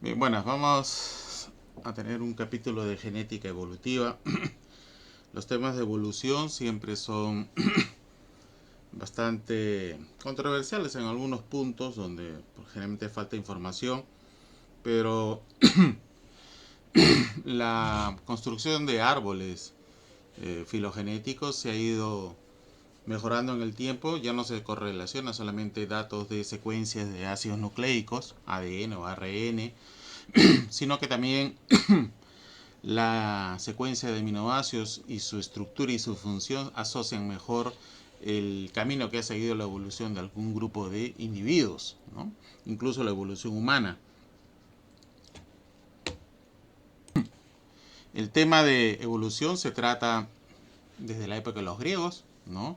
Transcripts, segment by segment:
Bien, bueno, vamos a tener un capítulo de genética evolutiva. Los temas de evolución siempre son bastante controversiales en algunos puntos donde generalmente falta información, pero la construcción de árboles filogenéticos se ha ido mejorando en el tiempo. Ya no se correlaciona solamente datos de secuencias de ácidos nucleicos, ADN o ARN, sino que también la secuencia de aminoácidos y su estructura y su función asocian mejor el camino que ha seguido la evolución de algún grupo de individuos, ¿no? Incluso la evolución humana. El tema de evolución se trata desde la época de los griegos, ¿no?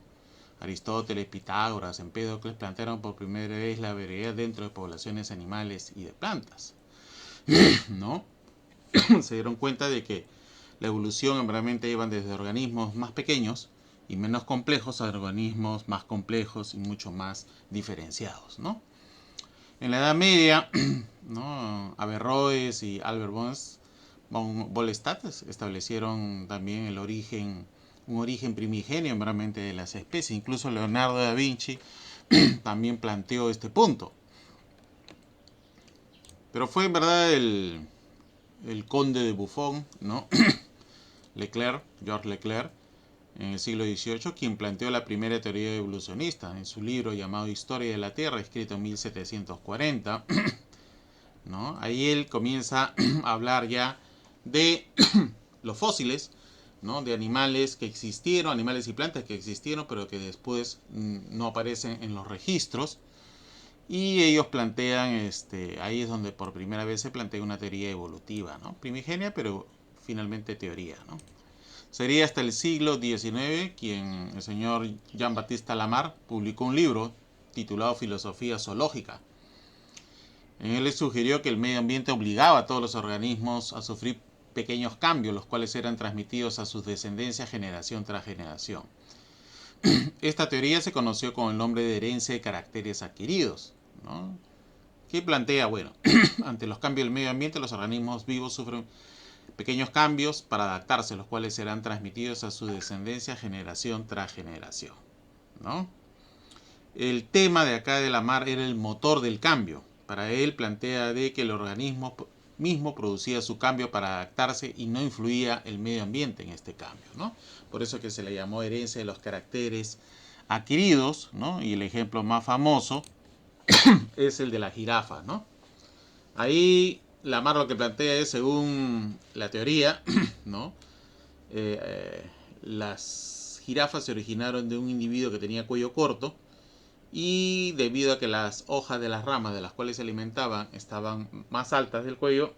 Aristóteles, Pitágoras, Empédocles plantearon por primera vez la variedad dentro de poblaciones animales y de plantas, ¿no? Se dieron cuenta de que la evolución realmente iban desde organismos más pequeños y menos complejos a organismos más complejos y mucho más diferenciados, ¿no? En la Edad Media, ¿no? Averroes y Albert von Bollestadt establecieron también un origen primigenio realmente de las especies. Incluso Leonardo da Vinci también planteó este punto. Pero fue en verdad el conde de Buffon, ¿no? Georges Leclerc, en el siglo XVIII, quien planteó la primera teoría evolucionista en su libro llamado Historia de la Tierra, escrito en 1740. ¿No? Ahí él comienza a hablar ya de los fósiles, ¿no? De animales que existieron, animales y plantas que existieron, pero que después no aparecen en los registros. Y ellos plantean, ahí es donde por primera vez se plantea una teoría evolutiva, ¿no? Primigenia, pero finalmente teoría, ¿no? Sería hasta el siglo XIX quien el señor Jean-Baptiste Lamarck publicó un libro titulado Filosofía Zoológica. En él sugirió que el medio ambiente obligaba a todos los organismos a sufrir pequeños cambios, los cuales eran transmitidos a sus descendencias generación tras generación. Esta teoría se conoció con el nombre de herencia de caracteres adquiridos, ¿no? Que plantea, bueno, ante los cambios del medio ambiente, los organismos vivos sufren pequeños cambios para adaptarse, los cuales serán transmitidos a su descendencia generación tras generación, ¿no? El tema de acá de Lamarck era el motor del cambio. Para él plantea de que el organismo mismo producía su cambio para adaptarse y no influía el medio ambiente en este cambio, ¿no? Por eso que se le llamó herencia de los caracteres adquiridos, ¿no? Y el ejemplo más famoso es el de la jirafa, ¿no? Ahí Lamarck lo que plantea es, según la teoría, ¿no? Las jirafas se originaron de un individuo que tenía cuello corto, y debido a que las hojas de las ramas de las cuales se alimentaban estaban más altas del cuello,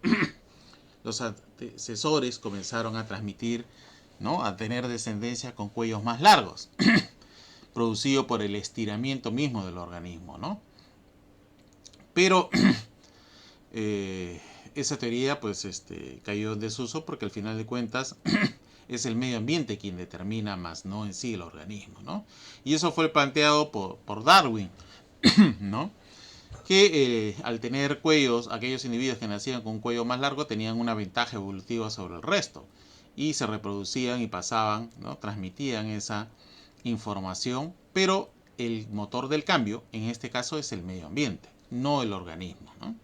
los antecesores comenzaron a transmitir, ¿no? A tener descendencia con cuellos más largos, producido por el estiramiento mismo del organismo, ¿no? Pero esa teoría pues cayó en desuso porque al final de cuentas es el medio ambiente quien determina, más no en sí el organismo, ¿no? Y eso fue planteado por Darwin, ¿no? Que al tener cuellos, aquellos individuos que nacían con un cuello más largo tenían una ventaja evolutiva sobre el resto y se reproducían y pasaban, ¿no? Transmitían esa información, pero el motor del cambio en este caso es el medio ambiente, no el organismo, ¿no?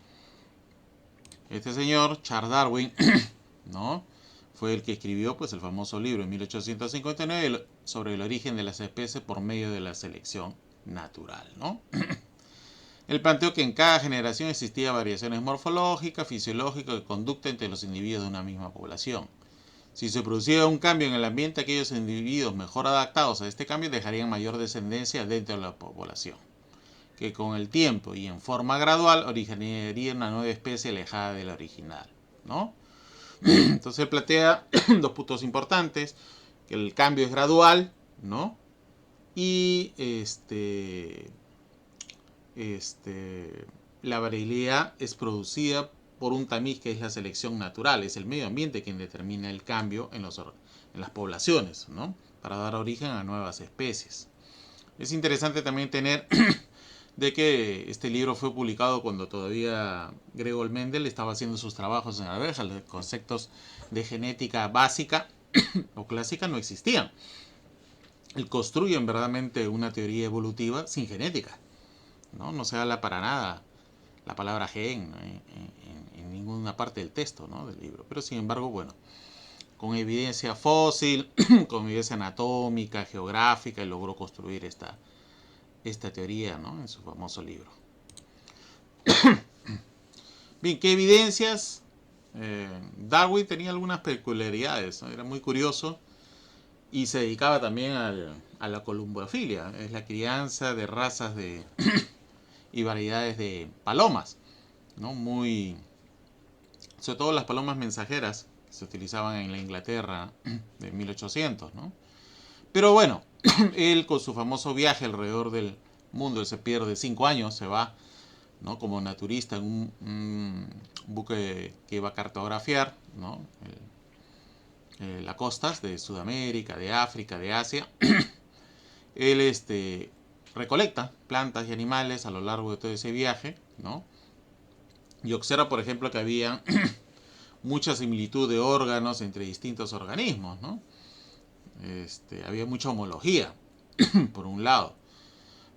Este señor, Charles Darwin, ¿no? Fue el que escribió pues, el famoso libro en 1859 sobre el origen de las especies por medio de la selección natural, ¿no? Él planteó que en cada generación existían variaciones morfológicas, fisiológicas y de conducta entre los individuos de una misma población. Si se producía un cambio en el ambiente, aquellos individuos mejor adaptados a este cambio dejarían mayor descendencia dentro de la población, que con el tiempo y en forma gradual originaría una nueva especie alejada de la original, ¿no? Entonces él plantea dos puntos importantes, que el cambio es gradual, ¿no? Y la variabilidad es producida por un tamiz que es la selección natural, es el medio ambiente quien determina el cambio en las poblaciones, ¿no? Para dar origen a nuevas especies. Es interesante también tener de que este libro fue publicado cuando todavía Gregor Mendel estaba haciendo sus trabajos en abejas. Los conceptos de genética básica o clásica no existían. Él construye verdaderamente una teoría evolutiva sin genética. No se habla para nada la palabra gen, ¿no?, en ninguna parte del texto, ¿no?, del libro. Pero sin embargo, bueno, con evidencia fósil, con evidencia anatómica, geográfica, él logró construir esta teoría, ¿no?, en su famoso libro. Bien, ¿qué evidencias? Darwin tenía algunas peculiaridades, ¿no? Era muy curioso y se dedicaba también a la columbofilia, es la crianza de razas y variedades de palomas, ¿no? Sobre todo las palomas mensajeras que se utilizaban en la Inglaterra de 1800, ¿no? Pero bueno, él con su famoso viaje alrededor del mundo, él se pierde 5 años, se va, ¿no?, como naturista en un buque que iba a cartografiar, ¿no?, las costas de Sudamérica, de África, de Asia. Él recolecta plantas y animales a lo largo de todo ese viaje, ¿no? Y observa, por ejemplo, que había mucha similitud de órganos entre distintos organismos, ¿no? Había mucha homología, por un lado.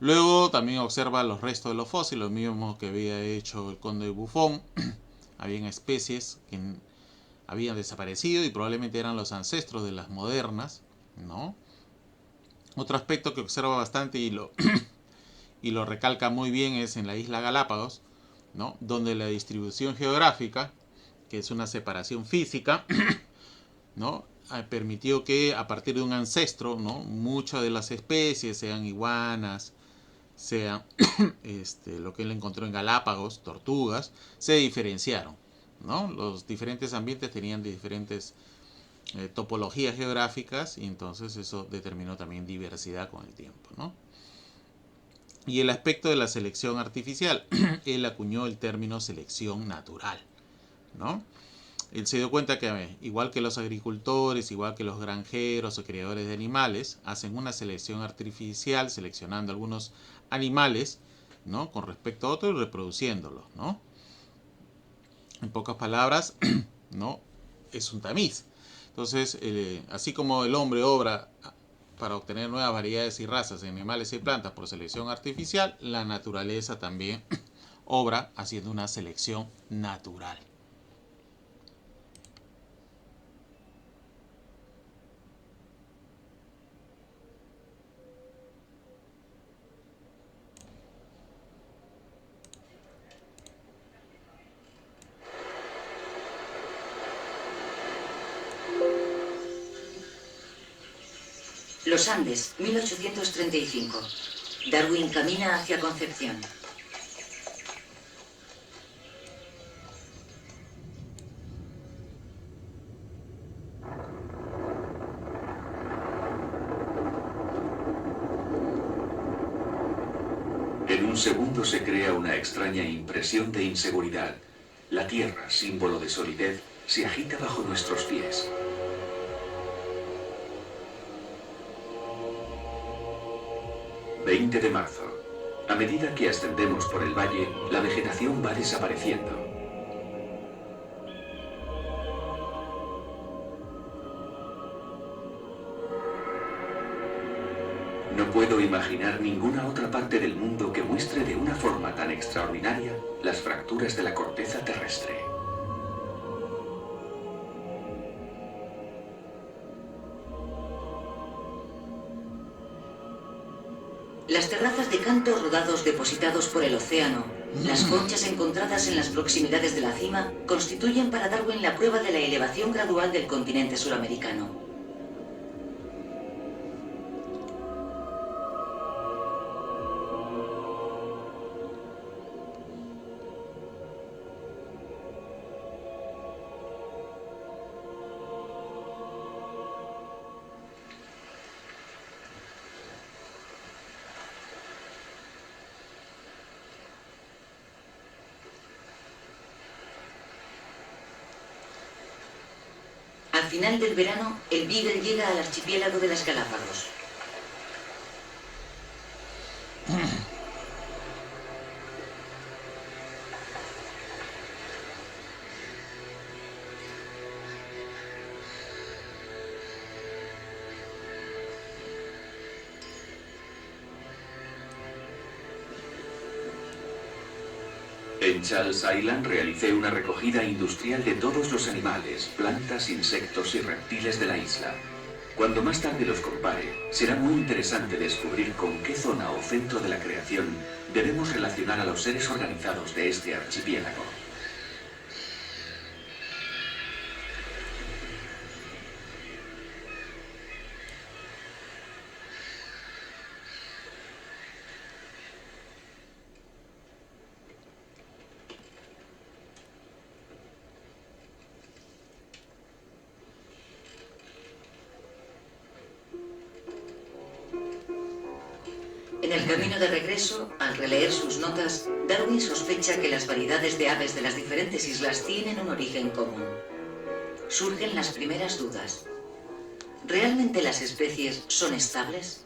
Luego también observa los restos de los fósiles, lo mismo que había hecho el conde de Buffon. Habían especies que habían desaparecido y probablemente eran los ancestros de las modernas, ¿no? Otro aspecto que observa bastante y lo recalca muy bien es en la isla Galápagos, ¿no?, donde la distribución geográfica, que es una separación física, ¿no?, permitió que a partir de un ancestro, ¿no?, muchas de las especies, sean iguanas, sean lo que él encontró en Galápagos, tortugas, se diferenciaron, ¿no? Los diferentes ambientes tenían diferentes topologías geográficas y entonces eso determinó también diversidad con el tiempo, ¿no? Y el aspecto de la selección artificial, él acuñó el término selección natural, ¿no? Él se dio cuenta que igual que los agricultores, igual que los granjeros o criadores de animales, hacen una selección artificial seleccionando algunos animales, ¿no?, con respecto a otros y reproduciéndolos, ¿no? En pocas palabras, ¿no?, es un tamiz. Entonces, así como el hombre obra para obtener nuevas variedades y razas de animales y plantas por selección artificial, la naturaleza también obra haciendo una selección natural. Los Andes, 1835. Darwin camina hacia Concepción. En un segundo se crea una extraña impresión de inseguridad. La Tierra, símbolo de solidez, se agita bajo nuestros pies. 20 de marzo. A medida que ascendemos por el valle, la vegetación va desapareciendo. No puedo imaginar ninguna otra parte del mundo que muestre de una forma tan extraordinaria las fracturas de la corteza terrestre. Las terrazas de cantos rodados depositados por el océano, las conchas encontradas en las proximidades de la cima, constituyen para Darwin la prueba de la elevación gradual del continente suramericano. Al final del verano, el Beagle llega al archipiélago de las Galápagos. En Charles Island realicé una recogida industrial de todos los animales, plantas, insectos y reptiles de la isla. Cuando más tarde los compare, será muy interesante descubrir con qué zona o centro de la creación debemos relacionar a los seres organizados de este archipiélago. En el camino de regreso, al releer sus notas, Darwin sospecha que las variedades de aves de las diferentes islas tienen un origen común. Surgen las primeras dudas. ¿Realmente las especies son estables?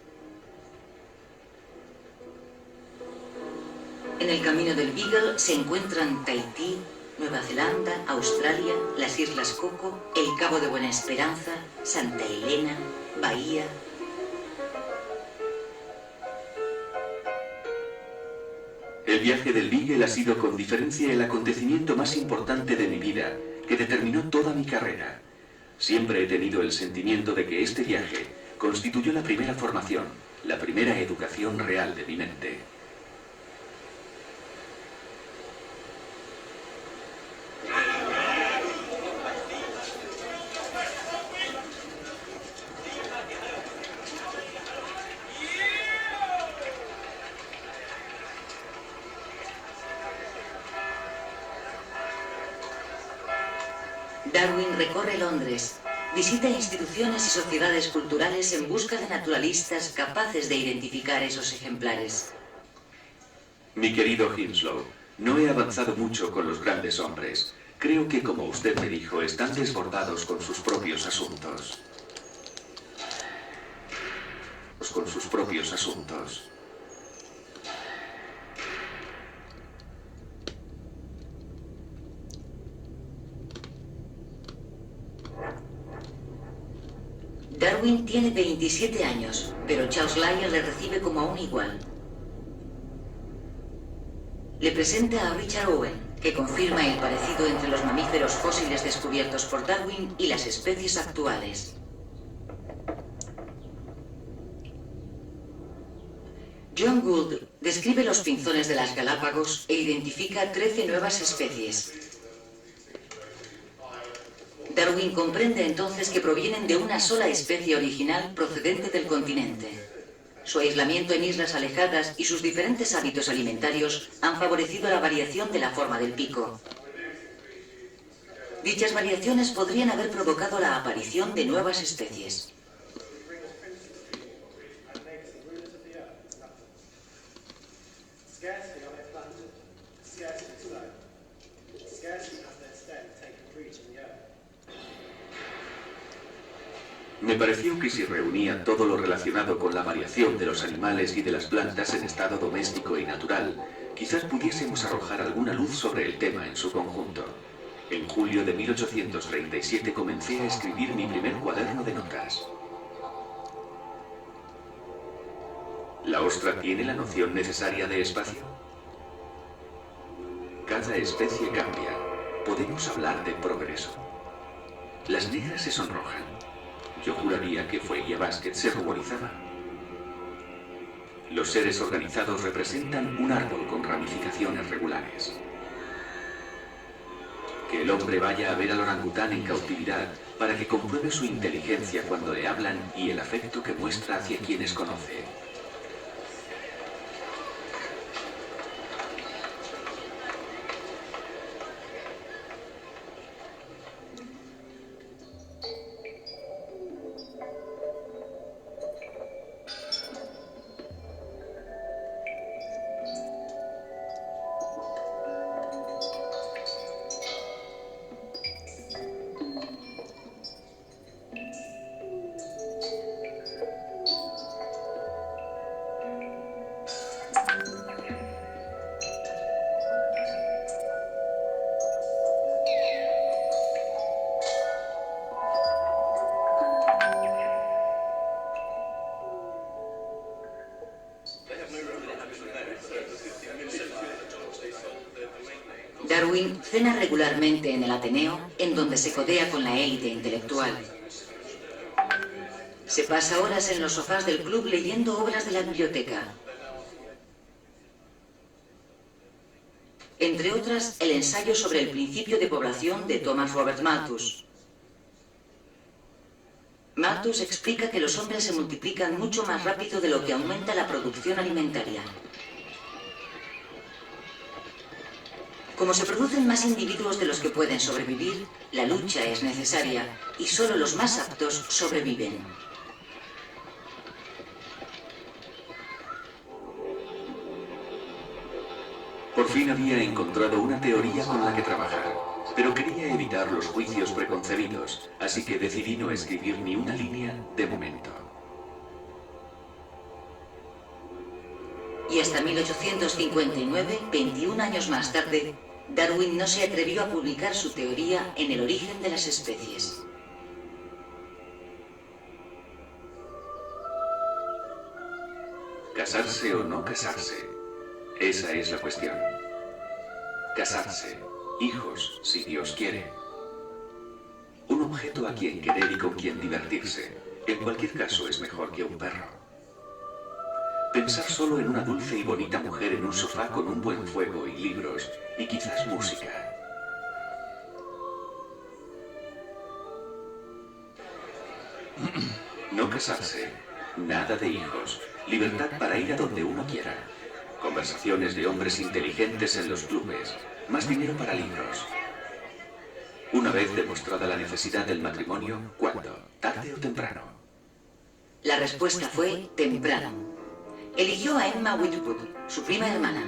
En el camino del Beagle se encuentran Tahití, Nueva Zelanda, Australia, las Islas Coco, el Cabo de Buena Esperanza, Santa Elena, Bahía. El viaje del Beagle ha sido con diferencia el acontecimiento más importante de mi vida, que determinó toda mi carrera. Siempre he tenido el sentimiento de que este viaje constituyó la primera formación, la primera educación real de mi mente. Darwin recorre Londres, visita instituciones y sociedades culturales en busca de naturalistas capaces de identificar esos ejemplares. Mi querido Hinslow, no he avanzado mucho con los grandes hombres. Creo que, como usted me dijo, están desbordados con sus propios asuntos. Con sus propios asuntos. Darwin tiene 27 años, pero Charles Lyell le recibe como a un igual. Le presenta a Richard Owen, que confirma el parecido entre los mamíferos fósiles descubiertos por Darwin y las especies actuales. John Gould describe los pinzones de las Galápagos e identifica 13 nuevas especies. Darwin comprende entonces que provienen de una sola especie original procedente del continente. Su aislamiento en islas alejadas y sus diferentes hábitos alimentarios han favorecido la variación de la forma del pico. Dichas variaciones podrían haber provocado la aparición de nuevas especies. Me pareció que si reunía todo lo relacionado con la variación de los animales y de las plantas en estado doméstico y natural, quizás pudiésemos arrojar alguna luz sobre el tema en su conjunto. En julio de 1837 comencé a escribir mi primer cuaderno de notas. ¿La ostra tiene la noción necesaria de espacio? Cada especie cambia. Podemos hablar de progreso. Las negras se sonrojan. Yo juraría que Fueya Basket se ruborizaba. Los seres organizados representan un árbol con ramificaciones regulares. Que el hombre vaya a ver al orangután en cautividad para que compruebe su inteligencia cuando le hablan y el afecto que muestra hacia quienes conoce. Darwin cena regularmente en el Ateneo, en donde se codea con la élite intelectual. Se pasa horas en los sofás del club leyendo obras de la biblioteca. Entre otras, el ensayo sobre el principio de población de Thomas Robert Malthus. Malthus explica que los hombres se multiplican mucho más rápido de lo que aumenta la producción alimentaria. Como se producen más individuos de los que pueden sobrevivir, la lucha es necesaria y solo los más aptos sobreviven. Por fin había encontrado una teoría con la que trabajar, pero quería evitar los juicios preconcebidos, así que decidí no escribir ni una línea de momento. Y hasta 1859, 21 años más tarde, Darwin no se atrevió a publicar su teoría en el origen de las especies. ¿Casarse o no casarse? Esa es la cuestión. Casarse, hijos, si Dios quiere. Un objeto a quien querer y con quien divertirse. En cualquier caso es mejor que un perro. Pensar solo en una dulce y bonita mujer en un sofá con un buen fuego y libros, y quizás música. No casarse, nada de hijos, libertad para ir a donde uno quiera. Conversaciones de hombres inteligentes en los clubes, más dinero para libros. Una vez demostrada la necesidad del matrimonio, ¿cuándo? ¿Tarde o temprano? La respuesta fue temprano. Eligió a Emma Whitwood, su prima hermana.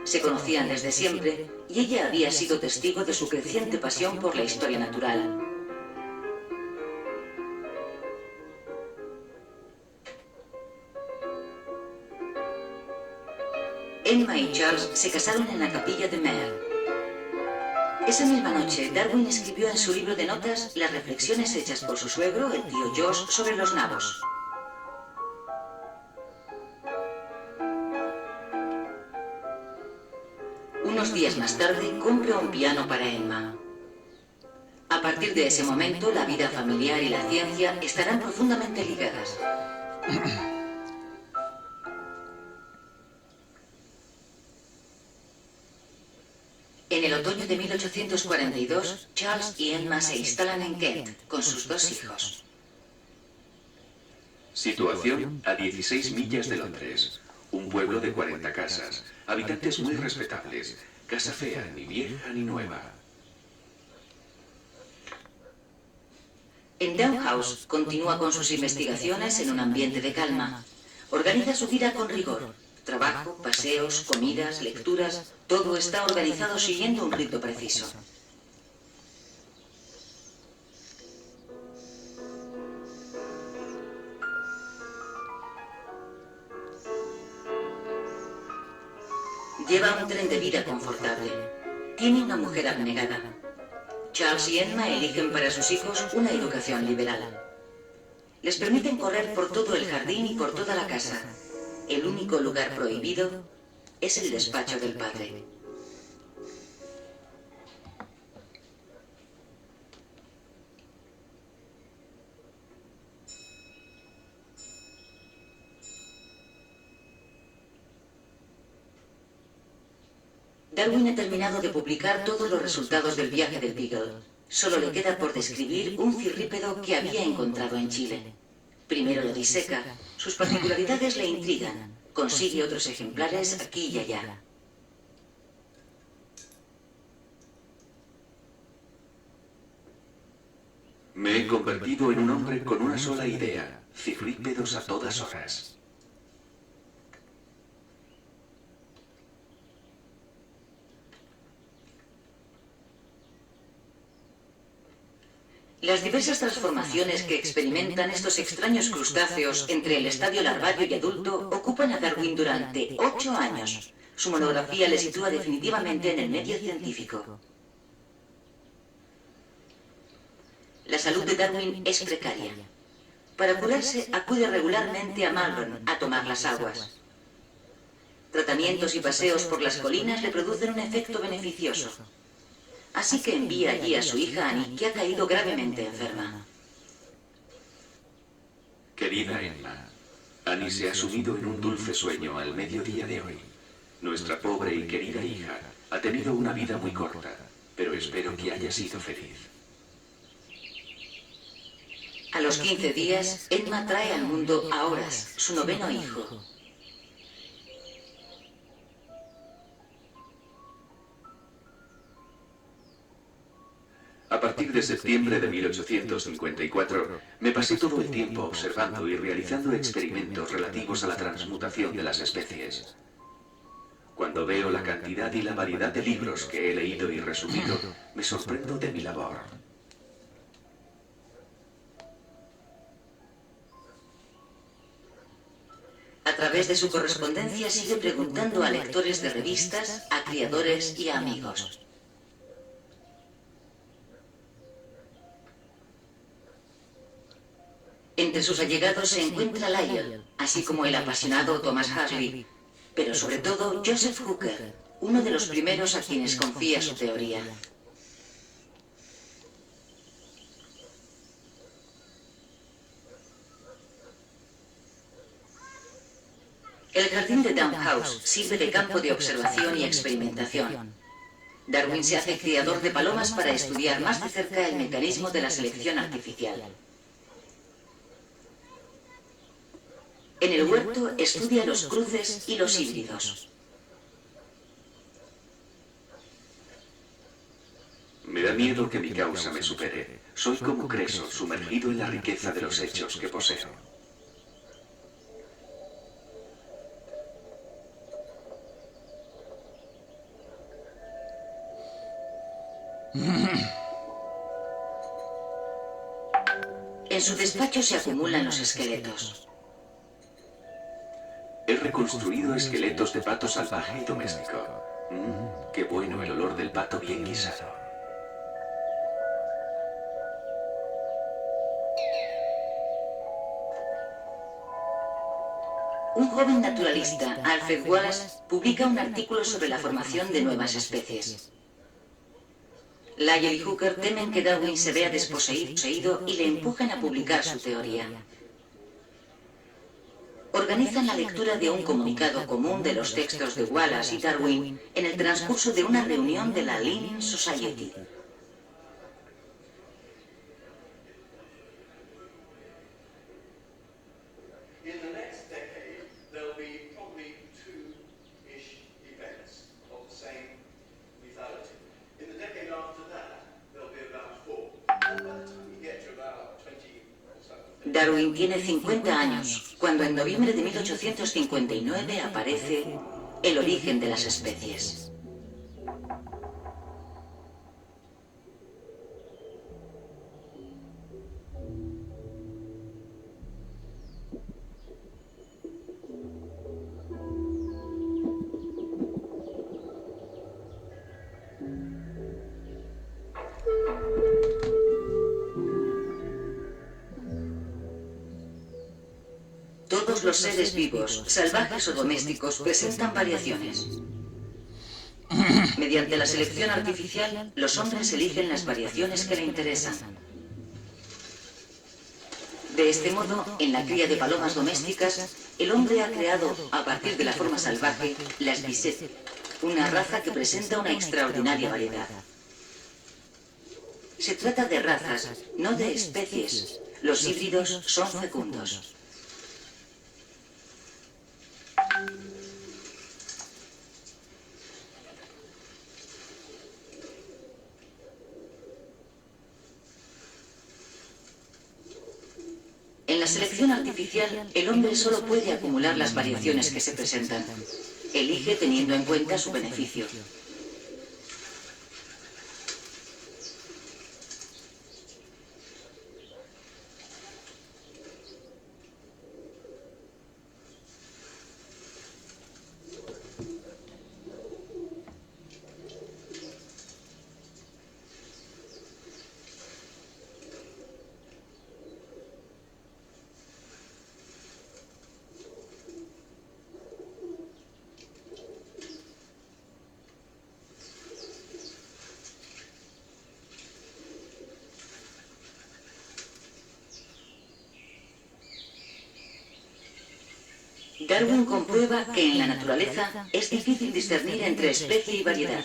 Se conocían desde siempre y ella había sido testigo de su creciente pasión por la historia natural. Emma y Charles se casaron en la capilla de Maer. Esa misma noche, Darwin escribió en su libro de notas las reflexiones hechas por su suegro, el tío Josh, sobre los nabos. Unos días más tarde, compra un piano para Emma. A partir de ese momento, la vida familiar y la ciencia estarán profundamente ligadas. En el otoño de 1842, Charles y Emma se instalan en Kent con sus 2 hijos. Situación a 16 millas de Londres. Un pueblo de 40 casas, habitantes muy respetables, casa fea, ni vieja ni nueva. En Downhouse continúa con sus investigaciones en un ambiente de calma. Organiza su vida con rigor. Trabajo, paseos, comidas, lecturas, todo está organizado siguiendo un rito preciso. Lleva un tren de vida confortable. Tiene una mujer abnegada. Charles y Emma eligen para sus hijos una educación liberal. Les permiten correr por todo el jardín y por toda la casa. El único lugar prohibido es el despacho del padre. Darwin ha terminado de publicar todos los resultados del viaje del Beagle. Solo le queda por describir un cirrípedo que había encontrado en Chile. Primero lo diseca. Sus particularidades le intrigan. Consigue otros ejemplares aquí y allá. Me he convertido en un hombre con una sola idea: cirrípedos a todas horas. Las diversas transformaciones que experimentan estos extraños crustáceos entre el estadio larvario y adulto ocupan a Darwin durante 8 años. Su monografía le sitúa definitivamente en el medio científico. La salud de Darwin es precaria. Para curarse, acude regularmente a Malvern a tomar las aguas. Tratamientos y paseos por las colinas le producen un efecto beneficioso. Así que envía allí a su hija Annie, que ha caído gravemente enferma. Querida Emma, Annie se ha sumido en un dulce sueño al mediodía de hoy. Nuestra pobre y querida hija ha tenido una vida muy corta, pero espero que haya sido feliz. A los 15 días, Emma trae al mundo a Horace, su noveno hijo. A partir de septiembre de 1854, me pasé todo el tiempo observando y realizando experimentos relativos a la transmutación de las especies. Cuando veo la cantidad y la variedad de libros que he leído y resumido, me sorprendo de mi labor. A través de su correspondencia sigue preguntando a lectores de revistas, a criadores y a amigos. Entre sus allegados se encuentra Lyell, así como el apasionado Thomas Harley, pero sobre todo Joseph Hooker, uno de los primeros a quienes confía su teoría. El jardín de Down House sirve de campo de observación y experimentación. Darwin se hace criador de palomas para estudiar más de cerca el mecanismo de la selección artificial. En el huerto estudia los cruces y los híbridos. Me da miedo que mi causa me supere. Soy como Creso, sumergido en la riqueza de los hechos que poseo. En su despacho se acumulan los esqueletos. He reconstruido esqueletos de pato salvaje y doméstico. Qué bueno el olor del pato bien guisado. Un joven naturalista, Alfred Wallace, publica un artículo sobre la formación de nuevas especies. Lyell y Hooker temen que Darwin se vea desposeído y le empujan a publicar su teoría. Organizan la lectura de un comunicado común de los textos de Wallace y Darwin en el transcurso de una reunión de la Linnean Society. Darwin tiene 50 años, cuando en noviembre de 1859 aparece El origen de las especies. Todos los seres vivos, salvajes o domésticos, presentan variaciones. Mediante la selección artificial, los hombres eligen las variaciones que le interesan. De este modo, en la cría de palomas domésticas, el hombre ha creado, a partir de la forma salvaje, las Bisset, una raza que presenta una extraordinaria variedad. Se trata de razas, no de especies. Los híbridos son fecundos. En la selección artificial, el hombre solo puede acumular las variaciones que se presentan. Elige teniendo en cuenta su beneficio. Darwin comprueba que en la naturaleza es difícil discernir entre especie y variedad.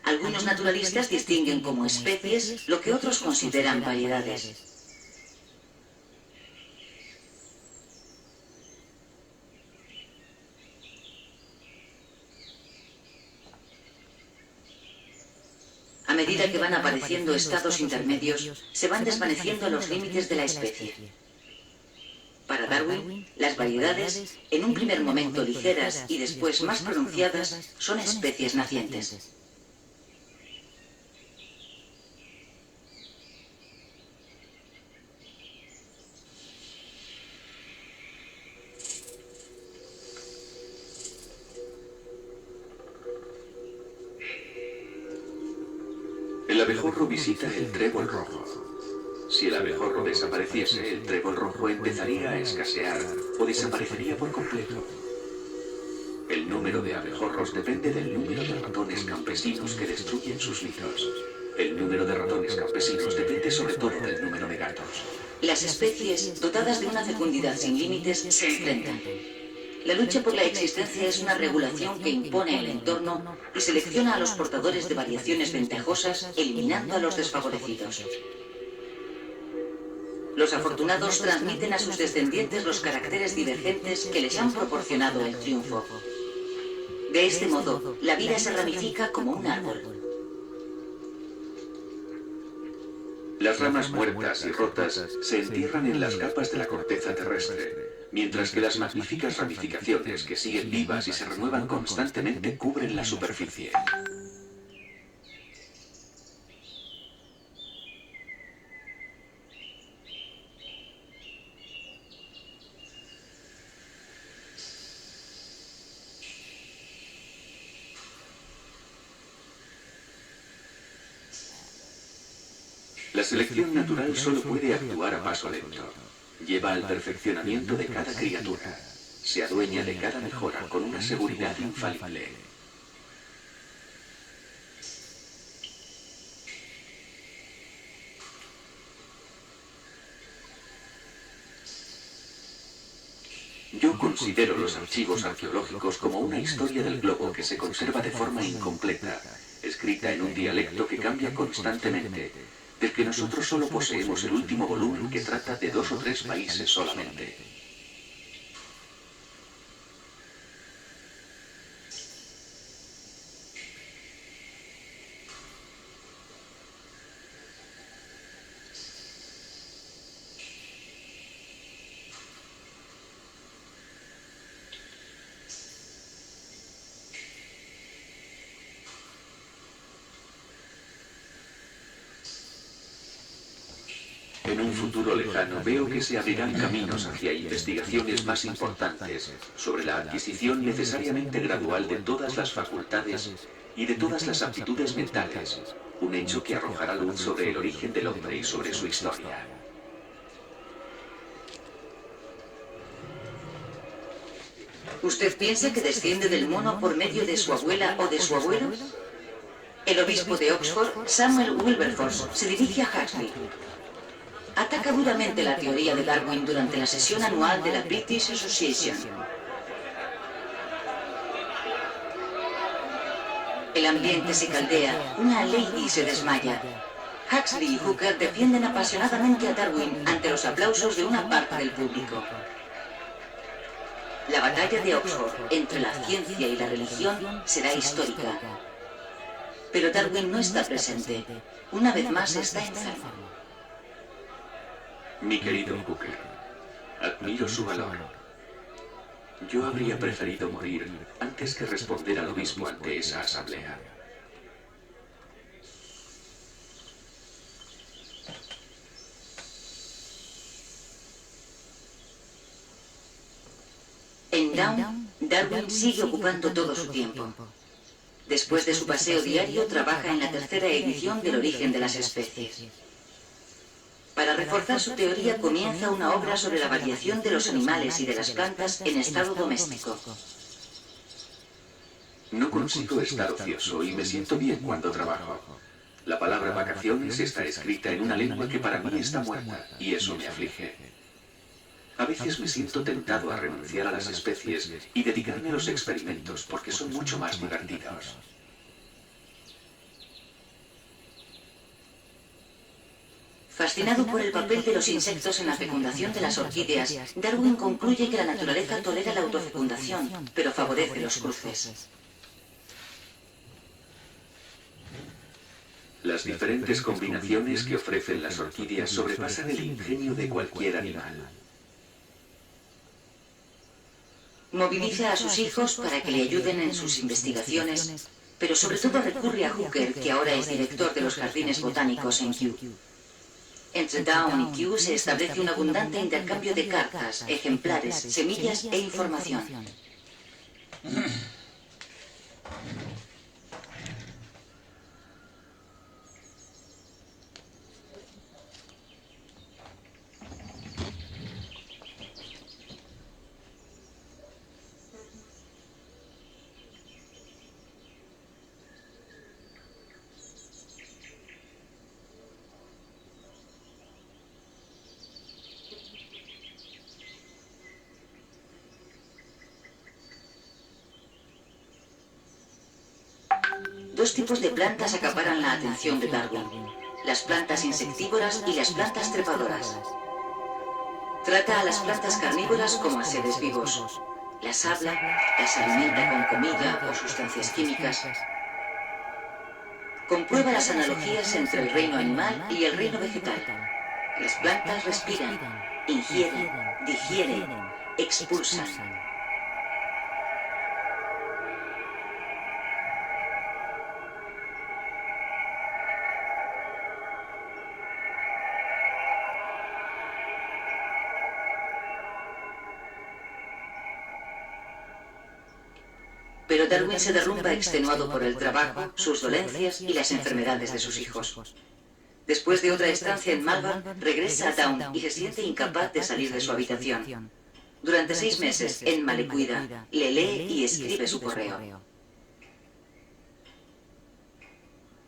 Algunos naturalistas distinguen como especies lo que otros consideran variedades. A medida que van apareciendo estados intermedios, se van desvaneciendo los límites de la especie. Para Darwin, las variedades, en un primer momento ligeras y después más pronunciadas, son especies nacientes. El abejorro visita el trébol rojo. Si el abejorro desapareciese, el trébol rojo empezaría a escasear o desaparecería por completo. El número de abejorros depende del número de ratones campesinos que destruyen sus nidos. El número de ratones campesinos depende sobre todo del número de gatos. Las especies, dotadas de una fecundidad sin límites, se enfrentan. La lucha por la existencia es una regulación que impone el entorno y selecciona a los portadores de variaciones ventajosas, eliminando a los desfavorecidos. Los afortunados transmiten a sus descendientes los caracteres divergentes que les han proporcionado el triunfo. De este modo, la vida se ramifica como un árbol. Las ramas muertas y rotas se entierran en las capas de la corteza terrestre, mientras que las magníficas ramificaciones que siguen vivas y se renuevan constantemente cubren la superficie. La selección natural solo puede actuar a paso lento. Lleva al perfeccionamiento de cada criatura. Se adueña de cada mejora con una seguridad infalible. Yo considero los archivos arqueológicos como una historia del globo que se conserva de forma incompleta, escrita en un dialecto que cambia constantemente, del que nosotros solo poseemos el último volumen que trata de 2 o 3 países solamente. En un futuro lejano veo que se abrirán caminos hacia investigaciones más importantes sobre la adquisición necesariamente gradual de todas las facultades y de todas las aptitudes mentales, un hecho que arrojará luz sobre el origen del hombre y sobre su historia. ¿Usted piensa que desciende del mono por medio de su abuela o de su abuelo? El obispo de Oxford, Samuel Wilberforce, se dirige a Huxley. Ataca duramente la teoría de Darwin durante la sesión anual de la British Association. El ambiente se caldea, una lady se desmaya. Huxley y Hooker defienden apasionadamente a Darwin ante los aplausos de una parte del público. La batalla de Oxford entre la ciencia y la religión será histórica. Pero Darwin no está presente. Una vez más está enfermo. Mi querido Hooker, admiro su valor. Yo habría preferido morir antes que responder al obispo ante esa asamblea. En Down, Darwin sigue ocupando todo su tiempo. Después de su paseo diario, trabaja en la tercera edición del origen de las especies. Para reforzar su teoría, comienza una obra sobre la variación de los animales y de las plantas en estado doméstico. No consigo estar ocioso y me siento bien cuando trabajo. La palabra vacaciones está escrita en una lengua que para mí está muerta, y eso me aflige. A veces me siento tentado a renunciar a las especies y dedicarme a los experimentos porque son mucho más divertidos. Fascinado por el papel de los insectos en la fecundación de las orquídeas, Darwin concluye que la naturaleza tolera la autofecundación, pero favorece los cruces. Las diferentes combinaciones que ofrecen las orquídeas sobrepasan el ingenio de cualquier animal. Moviliza a sus hijos para que le ayuden en sus investigaciones, pero sobre todo recurre a Hooker, que ahora es director de los jardines botánicos en Kew. Entre Down y Kew se establece un abundante intercambio de cartas, ejemplares, semillas e información. Dos tipos de plantas acaparan la atención de Darwin: las plantas insectívoras y las plantas trepadoras. Trata a las plantas carnívoras como a seres vivos. Las habla, las alimenta con comida o sustancias químicas. Comprueba las analogías entre el reino animal y el reino vegetal. Las plantas respiran, ingieren, digieren, expulsan. Pero Darwin se derrumba extenuado por el trabajo, sus dolencias y las enfermedades de sus hijos. Después de otra estancia en Melbourne, regresa a Down y se siente incapaz de salir de su habitación. Durante 6 meses, Emma le cuida, le lee y escribe su correo.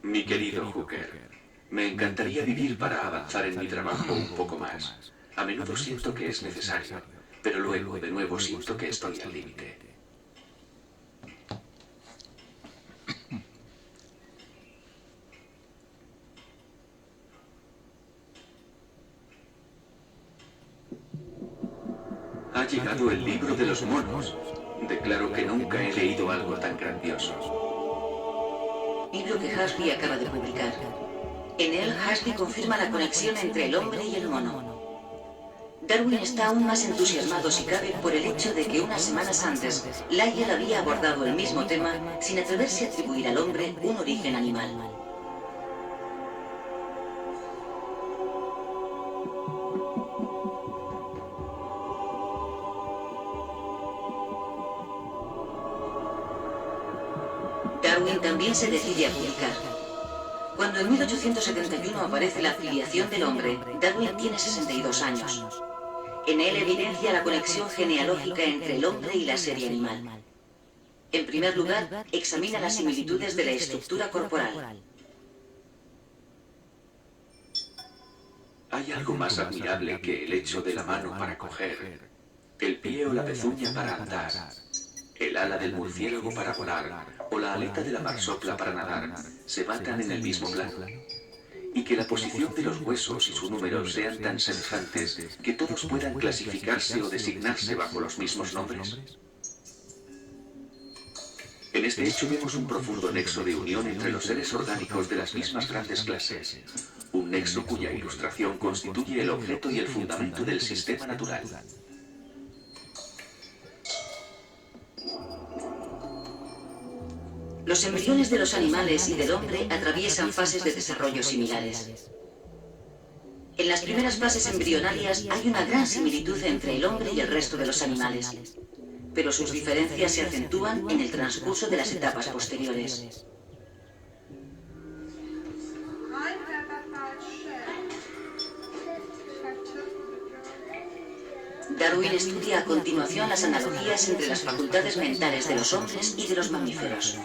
Mi querido Hooker, me encantaría vivir para avanzar en mi trabajo un poco más. A menudo siento que es necesario, pero luego de nuevo siento que estoy al límite. Ha llegado el libro de los monos. Declaro que nunca he leído algo tan grandioso. Libro que Huxley acaba de publicar. En él, Huxley confirma la conexión entre el hombre y el mono. Darwin está aún más entusiasmado, si cabe, por el hecho de que unas semanas antes, Lyell había abordado el mismo tema sin atreverse a atribuir al hombre un origen animal. Darwin también se decide a publicar. Cuando en 1871 aparece La filiación del hombre, Darwin tiene 62 años. En él evidencia la conexión genealógica entre el hombre y la serie animal. En primer lugar, examina las similitudes de la estructura corporal. ¿Hay algo más admirable que el hecho de la mano para coger, el pie o la pezuña para andar, el ala del murciélago para volar o la aleta de la marsopla para nadar se matan en el mismo plano? Y que la posición de los huesos y su número sean tan semejantes que todos puedan clasificarse o designarse bajo los mismos nombres. En este hecho vemos un profundo nexo de unión entre los seres orgánicos de las mismas grandes clases, un nexo cuya ilustración constituye el objeto y el fundamento del sistema natural. Los embriones de los animales y del hombre atraviesan fases de desarrollo similares. En las primeras fases embrionarias hay una gran similitud entre el hombre y el resto de los animales, pero sus diferencias se acentúan en el transcurso de las etapas posteriores. Darwin estudia a continuación las analogías entre las facultades mentales de los hombres y de los mamíferos.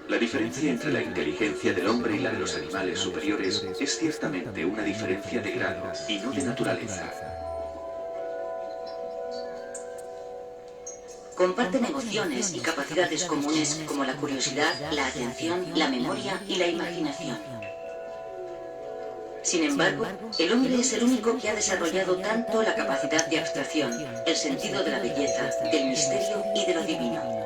La diferencia entre la inteligencia del hombre y la de los animales superiores es ciertamente una diferencia de grado y no de naturaleza. Comparten emociones y capacidades comunes como la curiosidad, la atención, la memoria y la imaginación. Sin embargo, el hombre es el único que ha desarrollado tanto la capacidad de abstracción, el sentido de la belleza, del misterio y de lo divino.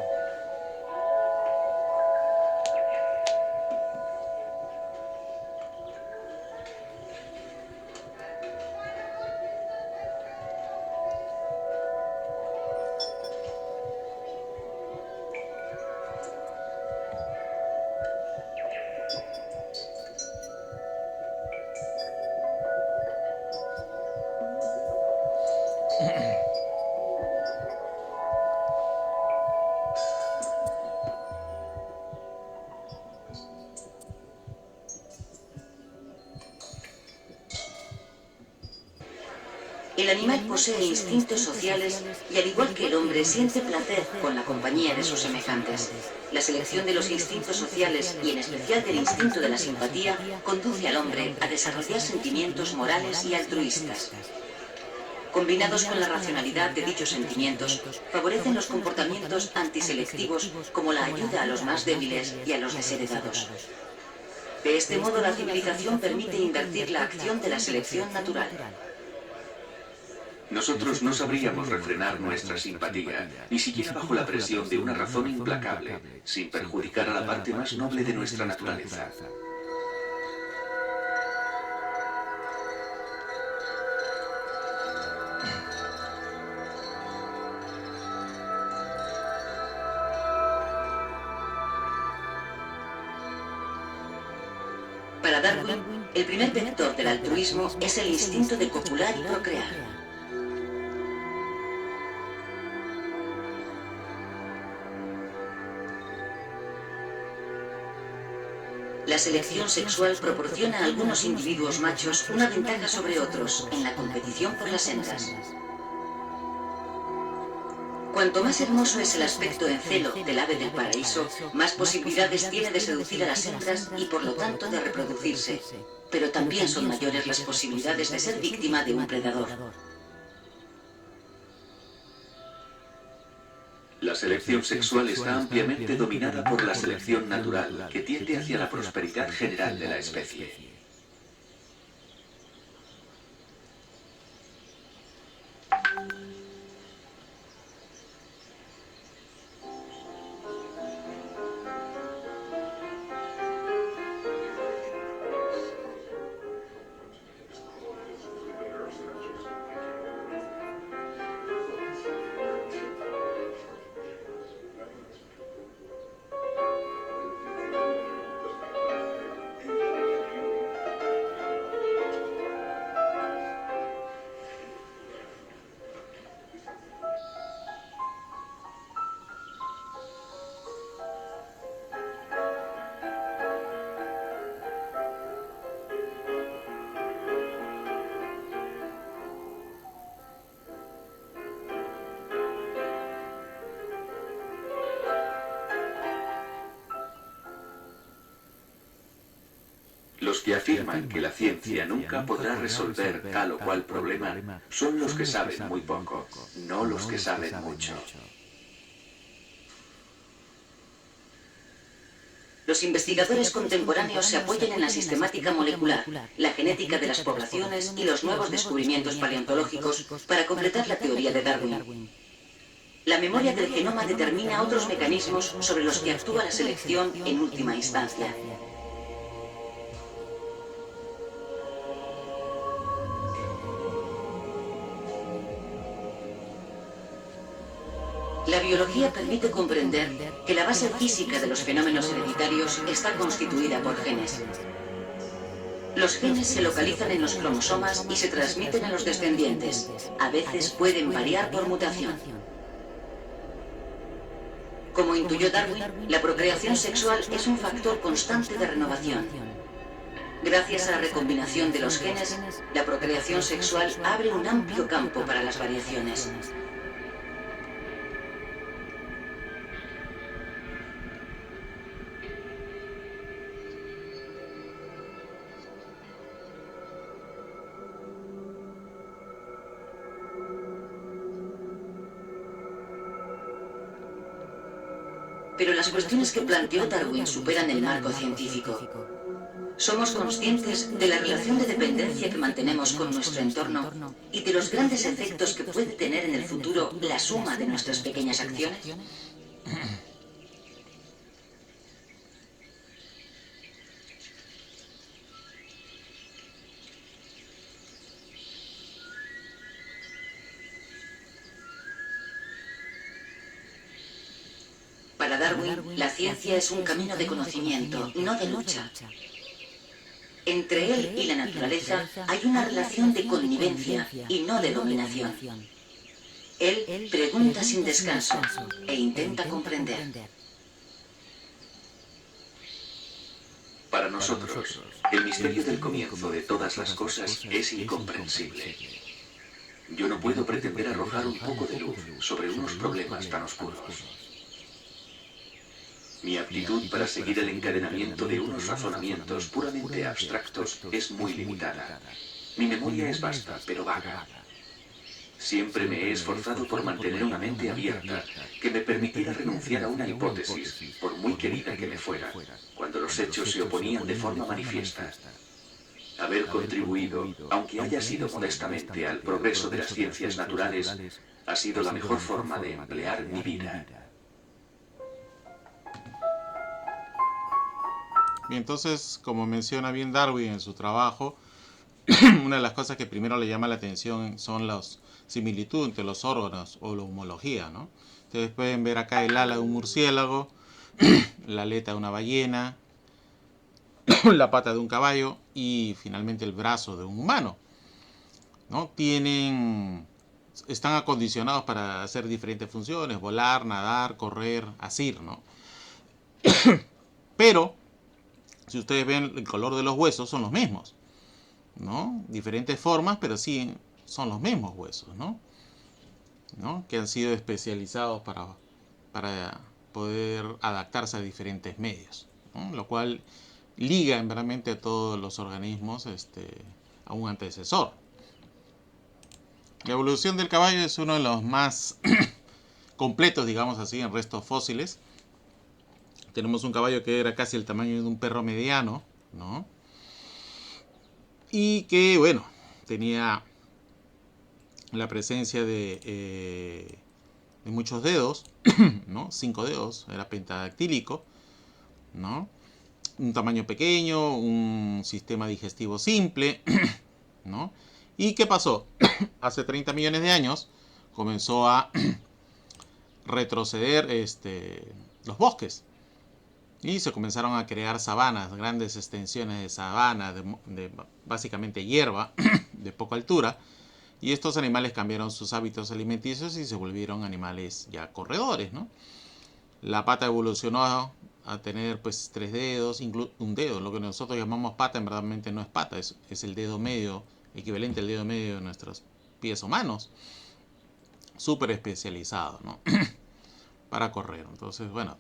El animal posee instintos sociales y, al igual que el hombre, siente placer con la compañía de sus semejantes. La selección de los instintos sociales, y en especial del instinto de la simpatía, conduce al hombre a desarrollar sentimientos morales y altruistas. Combinados con la racionalidad de dichos sentimientos, favorecen los comportamientos antiselectivos como la ayuda a los más débiles y a los desheredados. De este modo, la civilización permite invertir la acción de la selección natural. Nosotros no sabríamos refrenar nuestra simpatía, ni siquiera bajo la presión de una razón implacable, sin perjudicar a la parte más noble de nuestra naturaleza. Para Darwin, el primer vector del altruismo es el instinto de copular y procrear. La selección sexual proporciona a algunos individuos machos una ventaja sobre otros en la competición por las hembras. Cuanto más hermoso es el aspecto en celo del ave del paraíso, más posibilidades tiene de seducir a las hembras y por lo tanto de reproducirse. Pero también son mayores las posibilidades de ser víctima de un predador. La selección sexual está ampliamente dominada por la selección natural, que tiende hacia la prosperidad general de la especie. Los que afirman que la ciencia nunca podrá resolver tal o cual problema son los que saben muy poco, no los que saben mucho. Los investigadores contemporáneos se apoyan en la sistemática molecular, la genética de las poblaciones y los nuevos descubrimientos paleontológicos para completar la teoría de Darwin. La memoria del genoma determina otros mecanismos sobre los que actúa la selección en última instancia. La biología permite comprender que la base física de los fenómenos hereditarios está constituida por genes. Los genes se localizan en los cromosomas y se transmiten a los descendientes. A veces pueden variar por mutación. Como intuyó Darwin, la procreación sexual es un factor constante de renovación. Gracias a la recombinación de los genes, la procreación sexual abre un amplio campo para las variaciones. Pero las cuestiones que planteó Darwin superan el marco científico. Somos conscientes de la relación de dependencia que mantenemos con nuestro entorno y de los grandes efectos que puede tener en el futuro la suma de nuestras pequeñas acciones. Para Darwin, la ciencia es un camino de conocimiento, no de lucha. Entre él y la naturaleza hay una relación de connivencia y no de dominación. Él pregunta sin descanso e intenta comprender. Para nosotros, el misterio del comienzo de todas las cosas es incomprensible. Yo no puedo pretender arrojar un poco de luz sobre unos problemas tan oscuros. Mi aptitud para seguir el encadenamiento de unos razonamientos puramente abstractos es muy limitada. Mi memoria es vasta, pero vaga. Siempre me he esforzado por mantener una mente abierta que me permitiera renunciar a una hipótesis, por muy querida que me fuera, cuando los hechos se oponían de forma manifiesta. Haber contribuido, aunque haya sido modestamente, al progreso de las ciencias naturales, ha sido la mejor forma de emplear mi vida. Y entonces, como menciona bien Darwin en su trabajo, una de las cosas que primero le llama la atención son las similitudes entre los órganos o la homología, ¿no? Ustedes pueden ver acá el ala de un murciélago, la aleta de una ballena, la pata de un caballo y finalmente el brazo de un humano, ¿no? Están acondicionados para hacer diferentes funciones, volar, nadar, correr, asir, ¿no? Pero si ustedes ven el color de los huesos son los mismos, ¿no? Diferentes formas, pero sí son los mismos huesos, ¿no? Que han sido especializados para poder adaptarse a diferentes medios, ¿no? Lo cual liga en realmente a todos los organismos a un antecesor. La evolución del caballo es uno de los más completos, digamos así, en restos fósiles. Tenemos un caballo que era casi el tamaño de un perro mediano, ¿no? Y que, bueno, tenía la presencia de muchos dedos, ¿no? 5 dedos, era pentadactílico, ¿no? Un tamaño pequeño, un sistema digestivo simple, ¿no? ¿Y qué pasó? Hace 30 millones de años comenzó a retroceder los bosques. Y se comenzaron a crear sabanas, grandes extensiones de sabana, de básicamente hierba, de poca altura. Y estos animales cambiaron sus hábitos alimenticios y se volvieron animales ya corredores, ¿no? La pata evolucionó a tener pues 3 dedos, un dedo. Lo que nosotros llamamos pata en verdad no es pata, es el dedo medio, equivalente al dedo medio de nuestros pies humanos. Súper especializado, ¿no? Para correr. Entonces, bueno,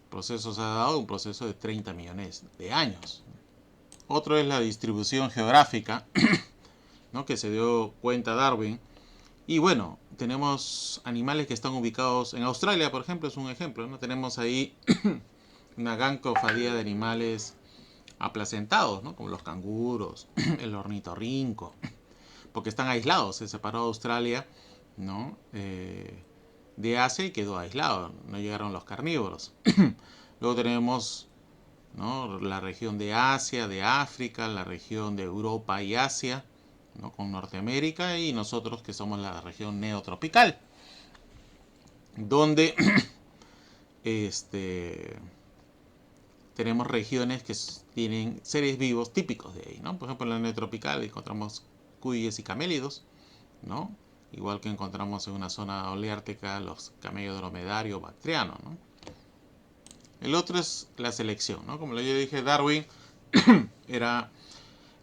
proceso se ha dado un proceso de 30 millones de años. Otro es la distribución geográfica, ¿no? Que se dio cuenta Darwin. Y bueno, tenemos animales que están ubicados en Australia, por ejemplo, es un ejemplo, ¿no? Tenemos ahí una gran cofradía de animales aplacentados, ¿no? Como los canguros, el ornitorrinco, porque están aislados. Se separó Australia, ¿no? De Asia y quedó aislado, no llegaron los carnívoros. Luego tenemos, ¿no? La región de Asia, de África, la región de Europa y Asia, ¿no? Con Norteamérica, y nosotros que somos la región neotropical, donde tenemos regiones que tienen seres vivos típicos de ahí, ¿no? Por ejemplo, en la neotropical encontramos cuyes y camélidos, ¿no? Igual que encontramos en una zona oleártica los camellos dromedario bactriano, ¿no? El otro es la selección, ¿no? Como yo dije, Darwin en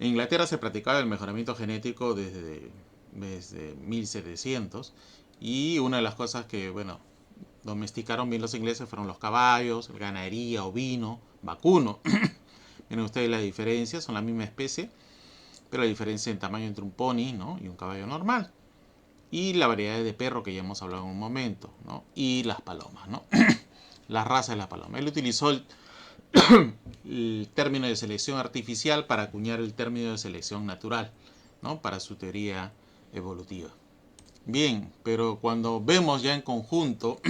Inglaterra se practicaba el mejoramiento genético desde 1700, y una de las cosas que, bueno, domesticaron bien los ingleses fueron los caballos, ganadería, ovino, vacuno. Miren ustedes la diferencia, son la misma especie, pero la diferencia en tamaño entre un pony, ¿no? Y un caballo normal. Y la variedad de perro que ya hemos hablado en un momento, ¿no? Y las palomas, ¿no? la raza de la paloma. Él utilizó el término de selección artificial para acuñar el término de selección natural, ¿no? Para su teoría evolutiva. Bien, pero cuando vemos ya en conjunto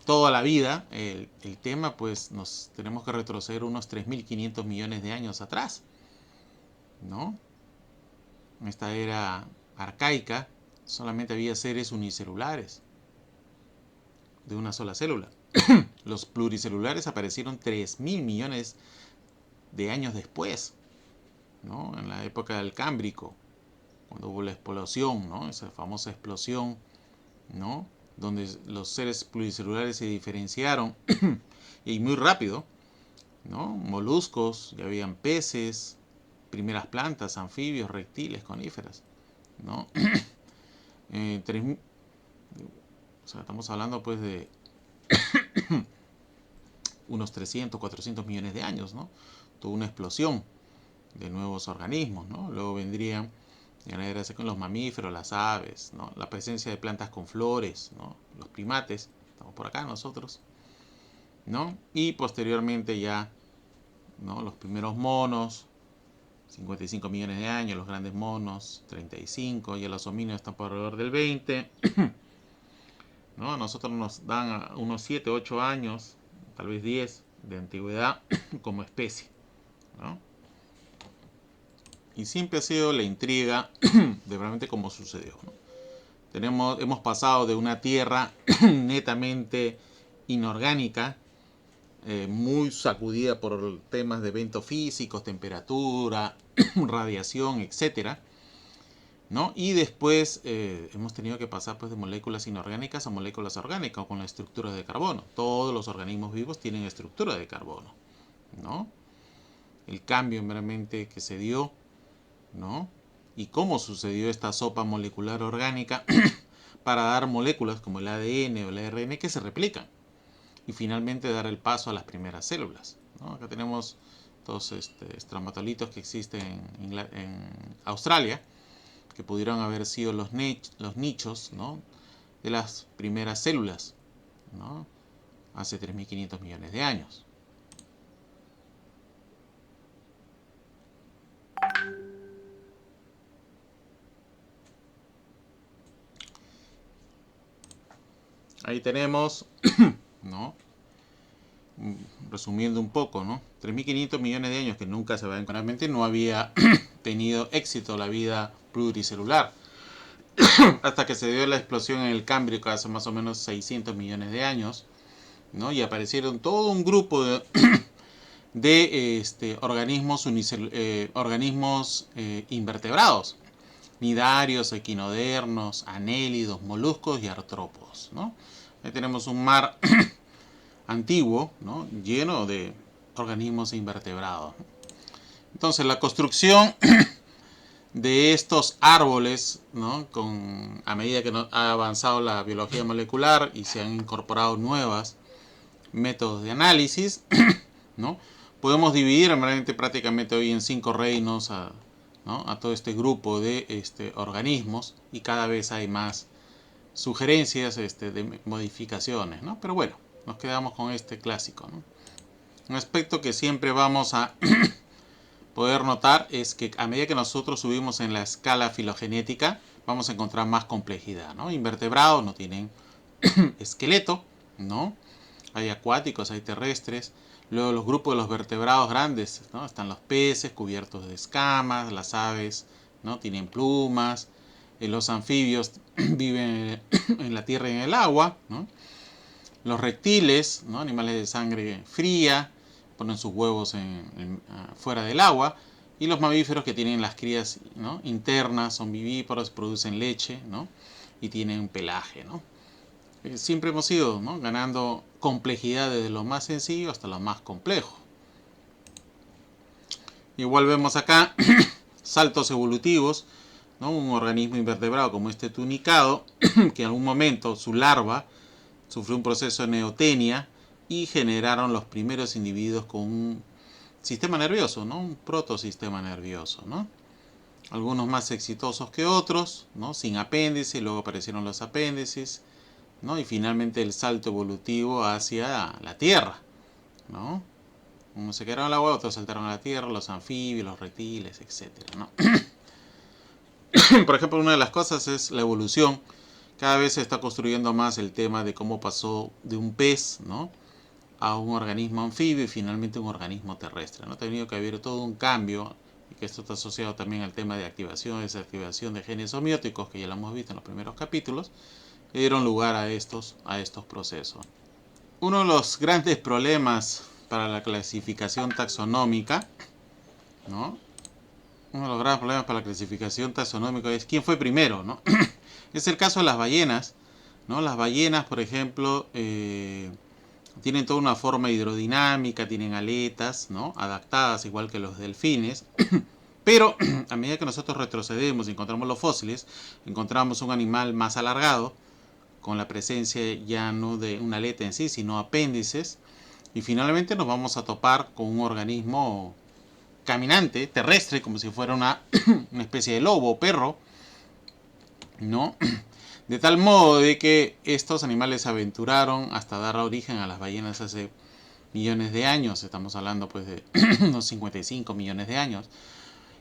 toda la vida, el tema, pues nos tenemos que retroceder unos 3.500 millones de años atrás, ¿no? En esta era arcaica solamente había seres unicelulares de una sola célula. Los pluricelulares aparecieron 3.000 millones de años después, ¿no? En la época del Cámbrico, cuando hubo la explosión, ¿no? Esa famosa explosión, ¿no? Donde los seres pluricelulares se diferenciaron y muy rápido, ¿no? Moluscos, ya habían peces, primeras plantas, anfibios, reptiles, coníferas, ¿no? O sea, estamos hablando pues de unos 300, 400 millones de años, ¿no? Tuvo una explosión de nuevos organismos, ¿no? Luego vendrían con los mamíferos, las aves, ¿no? La presencia de plantas con flores, ¿no? Los primates, estamos por acá nosotros, ¿no? Y posteriormente ya, ¿no? Los primeros monos, 55 millones de años, los grandes monos, 35, y los homínidos están por alrededor del 20, ¿no? A nosotros nos dan unos 7, 8 años, tal vez 10 de antigüedad como especie, ¿no? Y siempre ha sido la intriga de realmente cómo sucedió, ¿no? Hemos pasado de una tierra netamente inorgánica, muy sacudida por temas de eventos físicos, temperatura, radiación, etcétera, ¿no? Y después hemos tenido que pasar pues de moléculas inorgánicas a moléculas orgánicas con la estructura de carbono. Todos los organismos vivos tienen estructura de carbono, ¿no? El cambio meramente que se dio, ¿no? Y cómo sucedió esta sopa molecular orgánica para dar moléculas como el ADN o el ARN que se replican y finalmente dar el paso a las primeras células, ¿no? Acá tenemos dos estromatolitos que existen en Australia, que pudieron haber sido los nichos, ¿no? De las primeras células, ¿no? Hace 3.500 millones de años. Ahí tenemos, ¿no? Resumiendo un poco, ¿no? 3.500 millones de años que nunca se va a encontrar. No había tenido éxito la vida pluricelular hasta que se dio la explosión en el Cámbrico hace más o menos 600 millones de años, ¿no? Y aparecieron todo un grupo de organismos invertebrados, nidarios, equinodermos, anélidos, moluscos y artrópodos, ¿no? Ahí tenemos un mar antiguo, ¿no? Lleno de organismos invertebrados. Entonces la construcción de estos árboles, ¿no? A medida que ha avanzado la biología molecular y se han incorporado nuevos métodos de análisis, ¿no? Podemos dividir realmente prácticamente hoy en 5 reinos ¿no? A todo este grupo de organismos, y cada vez hay más sugerencias de modificaciones, ¿no? Pero bueno, nos quedamos con este clásico, ¿no? Un aspecto que siempre vamos a poder notar es que a medida que nosotros subimos en la escala filogenética, vamos a encontrar más complejidad, ¿no? Invertebrados no tienen esqueleto, ¿no? Hay acuáticos, hay terrestres. Luego los grupos de los vertebrados grandes, ¿no? Están los peces cubiertos de escamas, las aves, ¿no? Tienen plumas, los anfibios viven en la tierra y en el agua, ¿no? Los reptiles, ¿no? Animales de sangre fría, ponen sus huevos fuera del agua. Y los mamíferos, que tienen las crías, ¿no? internas, son vivíparos, producen leche, ¿no? Y tienen un pelaje, ¿no? Siempre hemos ido, ¿no? ganando complejidad desde lo más sencillo hasta lo más complejo. Igual vemos acá saltos evolutivos, ¿no? Un organismo invertebrado como este tunicado, que en algún momento su larva sufrió un proceso de neotenia y generaron los primeros individuos con un sistema nervioso, ¿no? Un protosistema nervioso, ¿no? Algunos más exitosos que otros, ¿no? Sin apéndice, luego aparecieron los apéndices, ¿no? Y finalmente el salto evolutivo hacia la Tierra, ¿no? Unos se quedaron en el agua, otros saltaron a la Tierra, los anfibios, los reptiles, etcétera, ¿no? Por ejemplo, una de las cosas es la evolución. Cada vez se está construyendo más el tema de cómo pasó de un pez, ¿no?, a un organismo anfibio y finalmente un organismo terrestre, ¿no? Ha tenido que haber todo un cambio, y que esto está asociado también al tema de activación y desactivación de genes somióticos, que ya lo hemos visto en los primeros capítulos, que dieron lugar a estos procesos. Uno de los grandes problemas para la clasificación taxonómica, ¿no? Uno de los grandes problemas para la clasificación taxonómica es quién fue primero, ¿no? Es el caso de las ballenas, ¿no? Las ballenas, por ejemplo, tienen toda una forma hidrodinámica, tienen aletas, ¿no?, adaptadas igual que los delfines. Pero a medida que nosotros retrocedemos y encontramos los fósiles, encontramos un animal más alargado, con la presencia ya no de una aleta en sí, sino apéndices. Y finalmente nos vamos a topar con un organismo caminante, terrestre, como si fuera una especie de lobo o perro, ¿no? De tal modo de que estos animales se aventuraron hasta dar origen a las ballenas hace millones de años. Estamos hablando pues de unos 55 millones de años.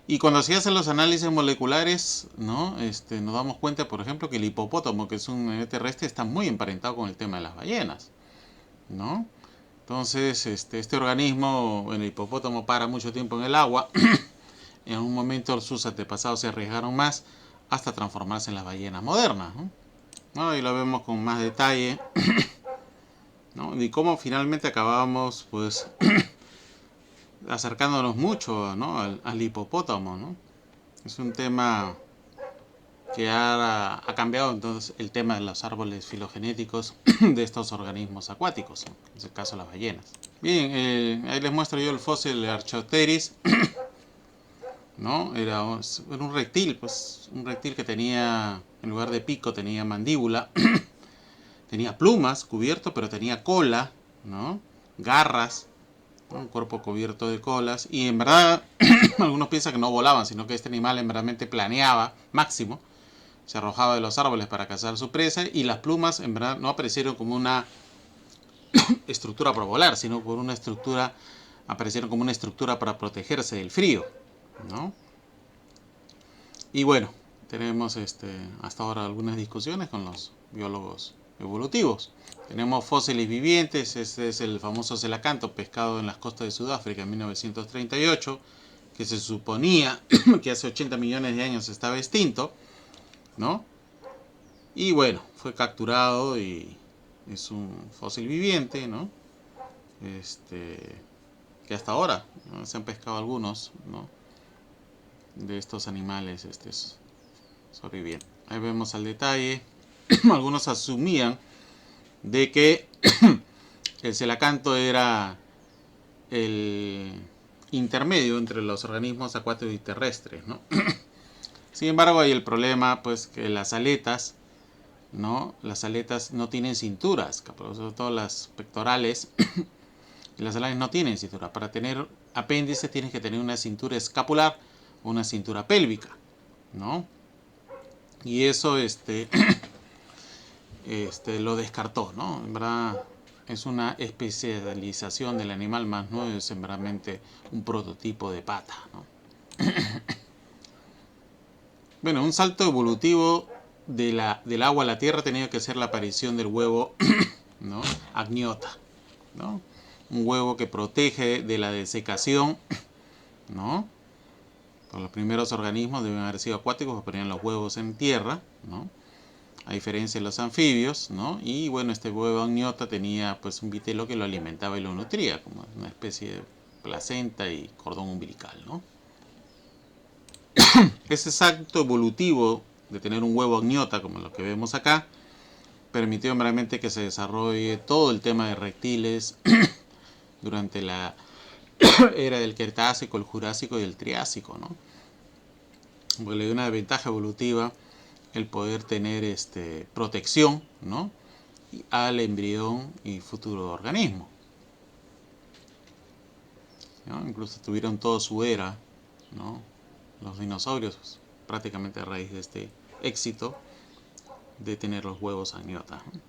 Y cuando se hacen los análisis moleculares, ¿no?, nos damos cuenta, por ejemplo, que el hipopótamo, que es un animal terrestre, está muy emparentado con el tema de las ballenas, ¿no? Entonces, este organismo, el hipopótamo, para mucho tiempo en el agua. En un momento sus antepasados se arriesgaron más hasta transformarse en las ballenas modernas, ¿no? ¿No? Y lo vemos con más detalle, ¿no?, y cómo finalmente acabamos pues acercándonos mucho, ¿no?, al hipopótamo, ¿no? Es un tema que ha cambiado entonces el tema de los árboles filogenéticos de estos organismos acuáticos, ¿no?, en este caso las ballenas. Bien, ahí les muestro yo el fósil de Archaeopteryx, ¿no? Era un reptil, pues un reptil que tenía, en lugar de pico, tenía mandíbula, tenía plumas cubierto, pero tenía cola, ¿no?, garras, ¿no?, un cuerpo cubierto de colas. Y en verdad, algunos piensan que no volaban, sino que este animal en verdad planeaba máximo, se arrojaba de los árboles para cazar su presa, y las plumas en verdad no aparecieron como una estructura para volar, sino por una estructura, aparecieron como una estructura para protegerse del frío, ¿no? Y bueno, tenemos hasta ahora algunas discusiones con los biólogos evolutivos. Tenemos fósiles vivientes. Este es el famoso celacanto, pescado en las costas de Sudáfrica en 1938, que se suponía que hace 80 millones de años estaba extinto, ¿no? Y bueno, fue capturado y es un fósil viviente, ¿no? Que hasta ahora, ¿no?, se han pescado algunos, ¿no?, de estos animales sobrevivientes. Ahí vemos al detalle. Algunos asumían de que el celacanto era el intermedio entre los organismos acuáticos y terrestres, ¿no? Sin embargo, hay el problema, pues, que las aletas, ¿no?, las aletas no tienen cinturas, sobre todo las pectorales. Y las alanas no tienen cintura. Para tener apéndice tienes que tener una cintura escapular o una cintura pélvica, ¿no? Y eso lo descartó, ¿no? En verdad es una especialización del animal, más no es en verdad un prototipo de pata, ¿no? Bueno, un salto evolutivo del agua a la tierra ha tenido que ser la aparición del huevo, ¿no?, agniota, ¿no? Un huevo que protege de la desecación, ¿no? Los primeros organismos deben haber sido acuáticos, porque ponían los huevos en tierra, ¿no?, a diferencia de los anfibios, ¿no? Y bueno, este huevo agniota tenía pues un vitelo que lo alimentaba y lo nutría, como una especie de placenta y cordón umbilical, ¿no? Ese salto evolutivo de tener un huevo agniota, como lo que vemos acá, permitió realmente que se desarrolle todo el tema de reptiles durante la era del Cretácico, el Jurásico y el Triásico, ¿no? Porque le dio una ventaja evolutiva el poder tener protección, ¿no?, al embrión y futuro organismo, ¿no? Incluso tuvieron toda su era, ¿no?, los dinosaurios, pues, prácticamente a raíz de este éxito de tener los huevos agniota, ¿no?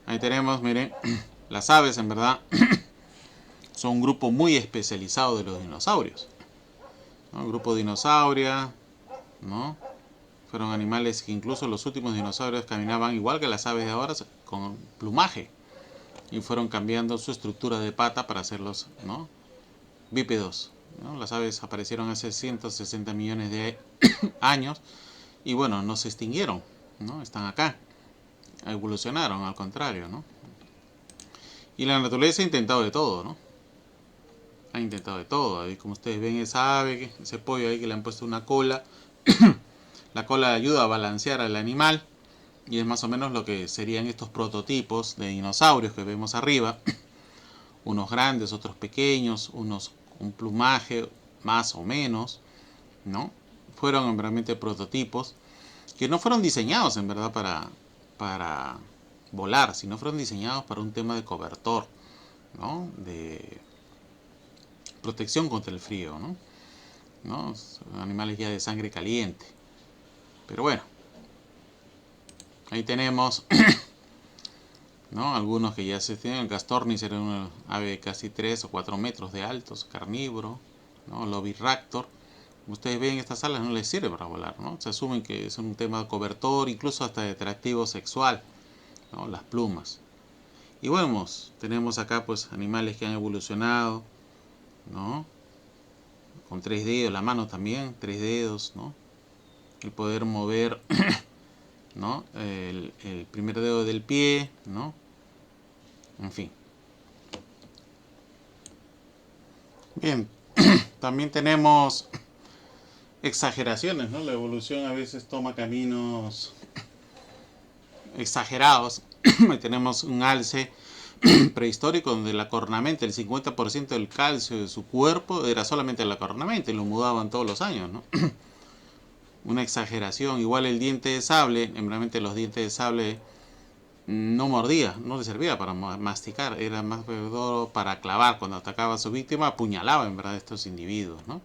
Ahí tenemos, miren, las aves en verdad son un grupo muy especializado de los dinosaurios, ¿no? El grupo dinosauria, ¿no? Fueron animales que incluso los últimos dinosaurios caminaban igual que las aves de ahora, con plumaje, y fueron cambiando su estructura de pata para hacerlos, ¿no?, bípedos, ¿no? Las aves aparecieron hace 160 millones de años y bueno, no se extinguieron, ¿no? Están acá, evolucionaron al contrario, ¿no? Y la naturaleza ha intentado de todo, ¿no? Ha intentado de todo. Ahí, como ustedes ven, esa ave, ese pollo ahí que le han puesto una cola. La cola ayuda a balancear al animal y es más o menos lo que serían estos prototipos de dinosaurios que vemos arriba. Unos grandes, otros pequeños, unos con plumaje más o menos, ¿no? Fueron realmente prototipos que no fueron diseñados en verdad para volar, sino fueron diseñados para un tema de cobertor, ¿no? De protección contra el frío, ¿no? ¿No? Son animales ya de sangre caliente. Pero bueno, ahí tenemos, ¿no?, algunos que ya se tienen. El Gastornis era una ave de casi 3 o 4 metros de altos, carnívoro, ¿no? El Oviraptor. Como ustedes ven, estas alas no les sirve para volar, ¿no? Se asumen que es un tema de cobertor, incluso hasta de atractivo sexual, ¿no? Las plumas. Y bueno, tenemos acá pues animales que han evolucionado, ¿no? Con 3 dedos, la mano también, 3 dedos, ¿no? El poder mover, ¿no?, el primer dedo del pie, ¿no? En fin. Bien, también tenemos exageraciones, ¿no? La evolución a veces toma caminos exagerados. Tenemos un alce prehistórico donde la cornamenta, el 50% del calcio de su cuerpo era solamente la cornamenta y lo mudaban todos los años, ¿no? Una exageración. Igual el diente de sable, realmente los dientes de sable no mordía, no le servía para masticar, era más para clavar. Cuando atacaba a su víctima, apuñalaba en verdad a estos individuos, ¿no?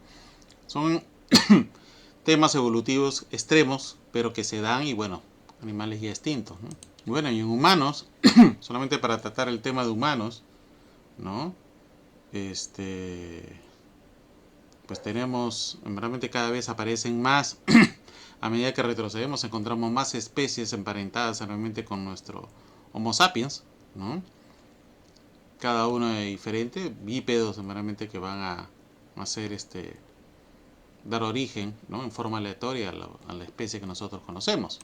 Son temas evolutivos extremos, pero que se dan, y bueno, animales ya extintos, ¿no? Bueno, y en humanos, solamente para tratar el tema de humanos, ¿no? Pues tenemos, realmente cada vez aparecen más, a medida que retrocedemos encontramos más especies emparentadas realmente con nuestro Homo sapiens, ¿no? Cada uno es diferente, bípedos realmente que van a hacer dar origen, ¿no?, en forma aleatoria a la especie que nosotros conocemos.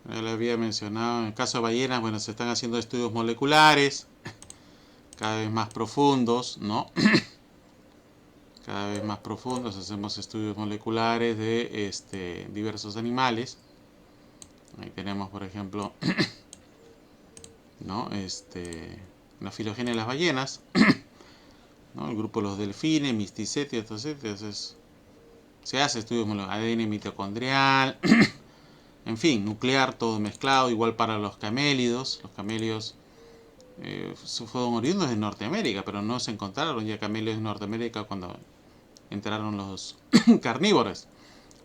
Ya le había mencionado, en el caso de ballenas, bueno, se están haciendo estudios moleculares cada vez más profundos, ¿no? Cada vez más profundos, hacemos estudios moleculares de diversos animales. Ahí tenemos, por ejemplo, ¿no?, la filogenia de las ballenas, ¿no?, el grupo de los delfines, Mysticetia, entonces se hace estudios moleculares, ADN mitocondrial, en fin, nuclear, todo mezclado. Igual para los camélidos. Los camélidos fueron oriundos de Norteamérica, pero no se encontraron ya camélidos en Norteamérica cuando entraron los carnívoros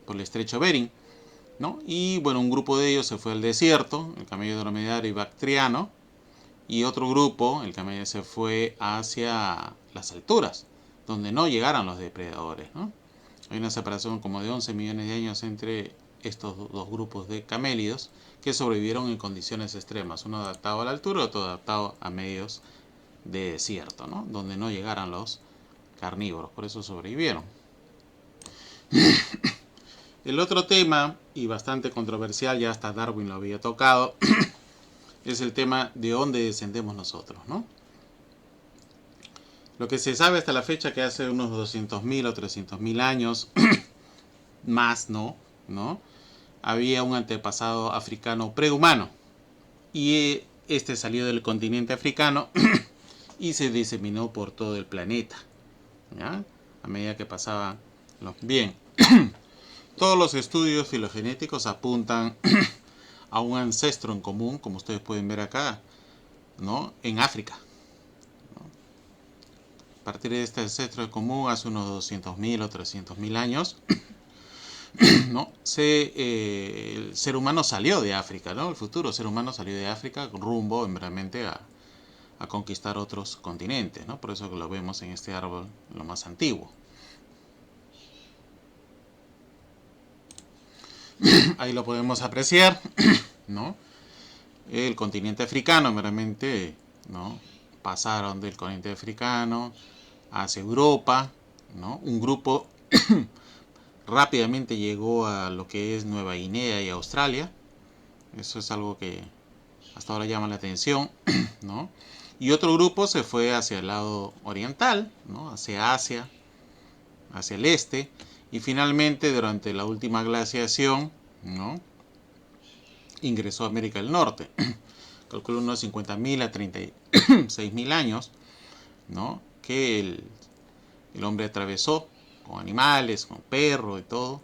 por el estrecho Bering, ¿no? Y bueno, un grupo de ellos se fue al desierto, el camello dromedario y bactriano, y otro grupo, el camello, se fue hacia las alturas, donde no llegaron los depredadores, ¿no? Hay una separación como de 11 millones de años entre estos dos grupos de camélidos que sobrevivieron en condiciones extremas, uno adaptado a la altura y otro adaptado a medios de desierto, ¿no?, donde no llegaran los carnívoros, por eso sobrevivieron. El otro tema, y bastante controversial, ya hasta Darwin lo había tocado, es el tema de dónde descendemos nosotros, ¿no? Lo que se sabe hasta la fecha, que hace unos 200.000 o 300.000 años, más no, había un antepasado africano prehumano, y este salió del continente africano y se diseminó por todo el planeta, ¿ya?, a medida que pasaban los... Bien, todos los estudios filogenéticos apuntan a un ancestro en común, como ustedes pueden ver acá, ¿no?, en África, ¿no? A partir de este ancestro en común, hace unos 200.000 o 300.000 años, ¿no? El ser humano salió de África, ¿no? El futuro ser humano salió de África rumbo, realmente, a conquistar otros continentes, ¿no? Por eso que lo vemos en este árbol, lo más antiguo. Ahí lo podemos apreciar, ¿no? El continente africano, realmente, ¿no? Pasaron del continente africano hacia Europa, ¿no? Un grupo rápidamente llegó a lo que es Nueva Guinea y Australia. Eso es algo que hasta ahora llama la atención, ¿no? Y otro grupo se fue hacia el lado oriental, ¿no? Hacia Asia, hacia el este. Y finalmente, durante la última glaciación, ¿no? Ingresó a América del Norte. Calculo unos 50.000 a 36.000 años, ¿no? Que el hombre atravesó con animales, con perros y todo,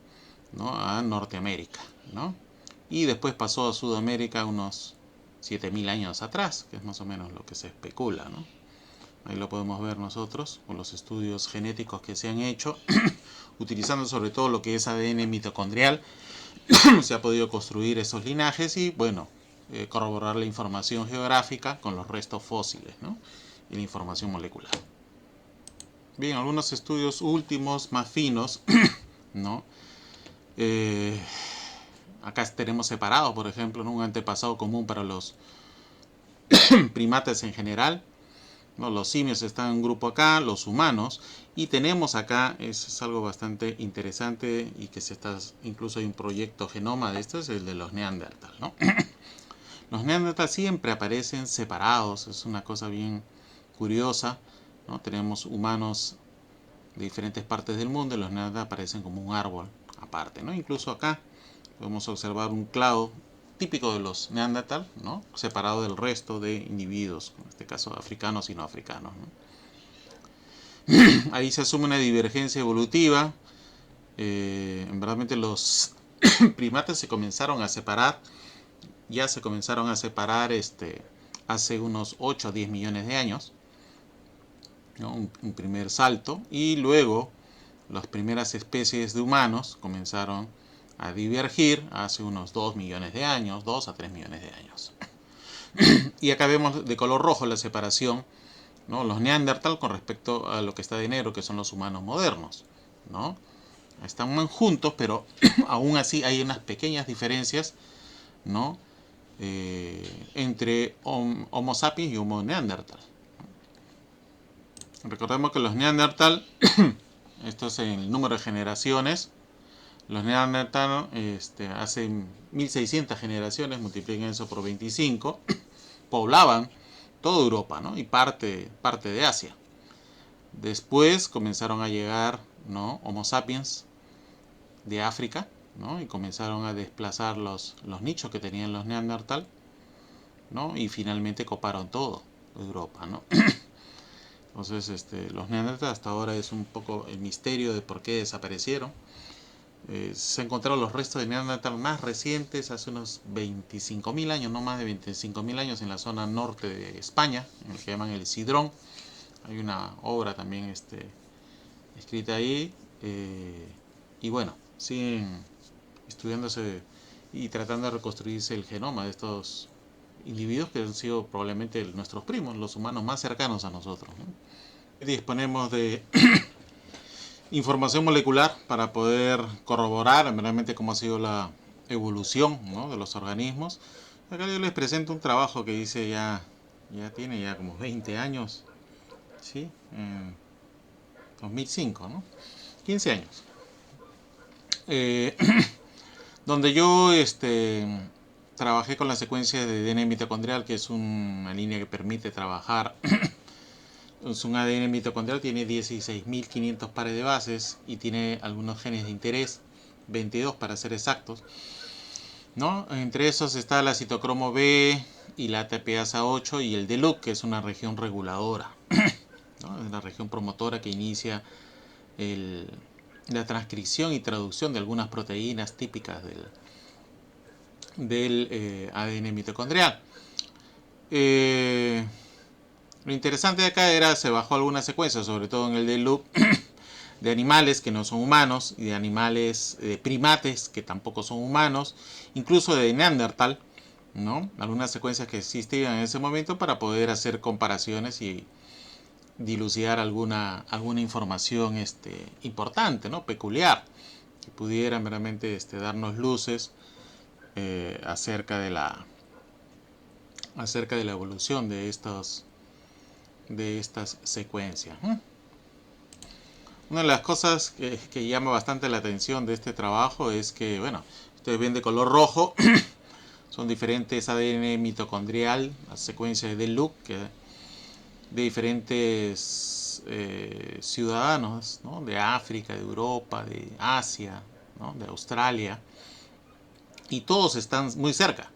¿no? A Norteamérica, ¿no? Y después pasó a Sudamérica unos 7.000 años atrás, que es más o menos lo que se especula, ¿no? Ahí lo podemos ver nosotros con los estudios genéticos que se han hecho, utilizando sobre todo lo que es ADN mitocondrial. Se ha podido construir esos linajes y, bueno, corroborar la información geográfica con los restos fósiles, ¿no? Y la información molecular. Bien, algunos estudios últimos, más finos, ¿no? Acá tenemos separado, por ejemplo, ¿no? Un antepasado común para los primates en general, ¿no? Los simios están en un grupo acá, los humanos, y tenemos acá, es algo bastante interesante y que incluso hay un proyecto genoma de esto, es el de los Neandertal, ¿no? Los Neandertal siempre aparecen separados, es una cosa bien curiosa, ¿no? Tenemos humanos de diferentes partes del mundo y los Neandertal aparecen como un árbol aparte, ¿no? Incluso acá podemos observar un clado típico de los Neandertal, ¿no? Separado del resto de individuos, en este caso africanos y no africanos, ¿no? Ahí se asume una divergencia evolutiva. Realmente los primates se comenzaron a separar, hace unos 8 a 10 millones de años, ¿no? Un primer salto, y luego las primeras especies de humanos comenzaron a divergir hace unos 2 millones de años, 2 a 3 millones de años. Y acá vemos de color rojo la separación, ¿no? Los Neandertal con respecto a lo que está de negro, que son los humanos modernos, ¿no? Están muy juntos, pero aún así hay unas pequeñas diferencias, ¿no? Entre Homo sapiens y Homo neandertal. Recordemos que los Neandertal, esto es en el número de generaciones, los Neandertal hace 1600 generaciones, multipliquen eso por 25, poblaban toda Europa, ¿no? Y parte de Asia. Después comenzaron a llegar, ¿no? Homo sapiens de África, ¿no? Y comenzaron a desplazar los nichos que tenían los Neandertal, ¿no? Y finalmente coparon todo Europa, ¿no? Entonces, los Neandertal hasta ahora es un poco el misterio de por qué desaparecieron. Se encontraron los restos de Neandertal más recientes, hace unos 25.000 años, no más de 25.000 años, en la zona norte de España, en el que llaman el Sidrón. Hay una obra también escrita ahí. Y bueno, siguen estudiándose y tratando de reconstruirse el genoma de estos individuos que han sido probablemente nuestros primos, los humanos más cercanos a nosotros, ¿no? Disponemos de información molecular para poder corroborar realmente cómo ha sido la evolución, ¿no? De los organismos. Acá yo les presento un trabajo que hice tiene ya como 20 años, ¿sí? En 2005, ¿no? 15 años. Donde yo trabajé con la secuencia de ADN mitocondrial, que es una línea que permite trabajar. Es un ADN mitocondrial, tiene 16.500 pares de bases y tiene algunos genes de interés, 22 para ser exactos, ¿no? Entre esos está la citocromo B y la ATPasa 8 y el DELUC, que es una región reguladora, ¿no? Es la región promotora que inicia la transcripción y traducción de algunas proteínas típicas del ADN mitocondrial. Lo interesante de acá se bajó algunas secuencias, sobre todo en el DELUC, de animales que no son humanos y de animales, de primates que tampoco son humanos, incluso de Neandertal, ¿no? Algunas secuencias que existían en ese momento para poder hacer comparaciones y dilucidar alguna información importante, ¿no? Peculiar, que pudiera meramente darnos luces acerca de la evolución de estas secuencias. Una de las cosas que llama bastante la atención de este trabajo es que, bueno, ustedes ven de color rojo, son diferentes ADN mitocondrial, la secuencia de Luke, de diferentes ciudadanos, ¿no? De África, de Europa, de Asia, ¿no? De Australia, y todos están muy cerca,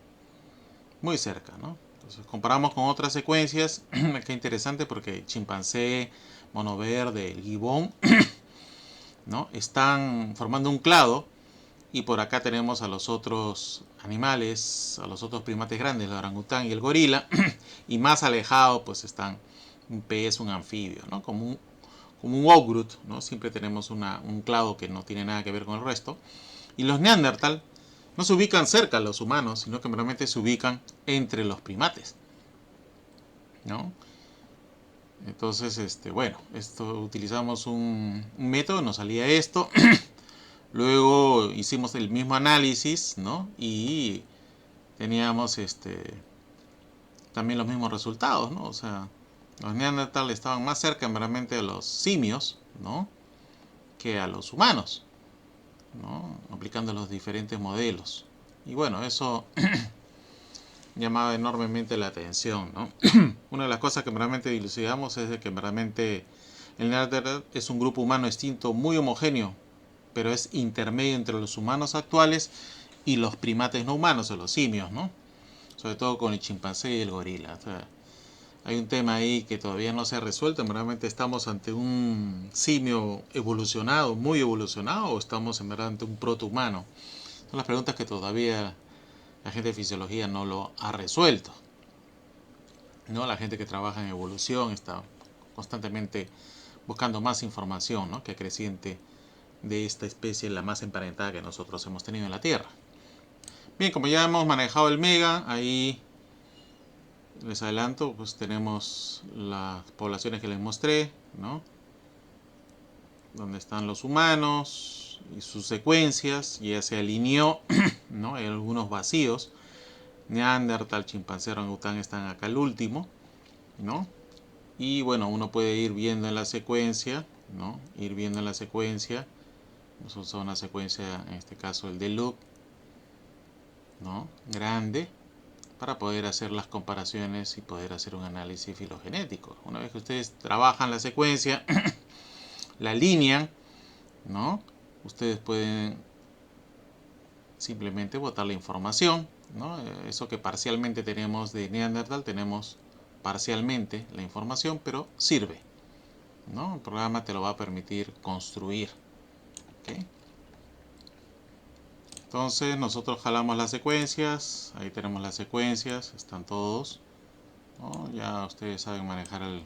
¿no? Entonces comparamos con otras secuencias, qué interesante porque chimpancé, mono verde, el gibón, ¿no? Están formando un clado, y por acá tenemos a los otros animales, a los otros primates grandes, el orangután y el gorila, y más alejado pues están un pez, un anfibio, ¿no? Como un outgroup, ¿no? Siempre tenemos un clado que no tiene nada que ver con el resto. Y los Neandertal no se ubican cerca a los humanos, sino que realmente se ubican entre los primates, ¿no? Entonces, bueno, utilizamos un método, nos salía esto. Luego hicimos el mismo análisis, ¿no? Y teníamos también los mismos resultados, ¿no? O sea, los Neandertal estaban más cerca realmente de los simios, ¿no? Que a los humanos, ¿no? Aplicando los diferentes modelos. Y bueno, eso llamaba enormemente la atención, ¿no? Una de las cosas que realmente dilucidamos es de que realmente el Neandertal es un grupo humano extinto muy homogéneo, pero es intermedio entre los humanos actuales y los primates no humanos, o los simios, ¿no? Sobre todo con el chimpancé y el gorila. O sea, hay un tema ahí que todavía no se ha resuelto. Realmente estamos ante un simio evolucionado, muy evolucionado, o estamos en verdad ante un protohumano. Son las preguntas que todavía la gente de fisiología no lo ha resuelto, ¿no? La gente que trabaja en evolución está constantemente buscando más información, ¿no? Que creciente de esta especie, la más emparentada que nosotros hemos tenido en la Tierra. Bien, como ya hemos manejado el mega, ahí les adelanto, pues tenemos las poblaciones que les mostré, ¿no? Donde están los humanos y sus secuencias, ya se alineó, ¿no? Hay algunos vacíos. Neandertal, chimpancé, orangután están acá al último, ¿no? Y bueno, uno puede ir viendo en la secuencia, ¿no? Ir viendo en la secuencia. Nosotros una secuencia, en este caso el de Luke, ¿no? Grande, para poder hacer las comparaciones y poder hacer un análisis filogenético. Una vez que ustedes trabajan la secuencia, la alinean, ¿no? Ustedes pueden simplemente botar la información, ¿no? Eso que parcialmente tenemos de Neandertal, tenemos parcialmente la información, pero sirve, ¿no? El programa te lo va a permitir construir, ¿okay? Entonces nosotros jalamos las secuencias, ahí tenemos las secuencias, están todos, ¿no? Ya ustedes saben manejar el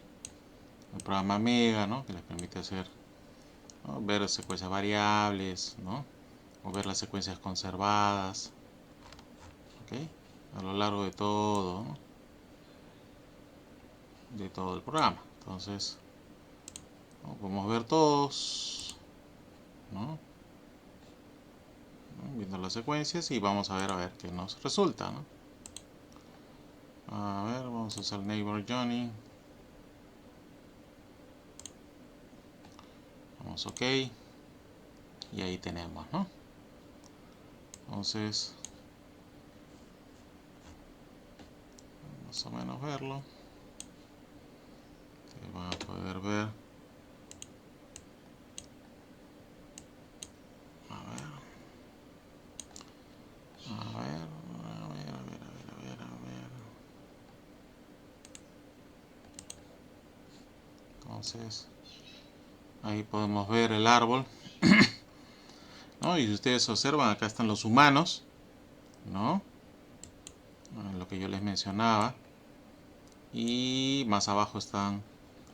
programa Mega, ¿no? Que les permite hacer, ¿no? Ver secuencias variables, ¿no? O ver las secuencias conservadas, ¿okay? A lo largo de todo, ¿no? De todo el programa. Entonces, ¿no? Podemos ver todos, ¿no? Viendo las secuencias y vamos a ver qué nos resulta, ¿no? A ver, vamos a usar Neighbor Johnny. Vamos OK. Y ahí tenemos, ¿no? Entonces, más o menos verlo. Ustedes van a poder ver. A ver. Entonces, ahí podemos ver el árbol, ¿no? Y si ustedes observan, acá están los humanos, ¿no? Lo que yo les mencionaba. Y más abajo están,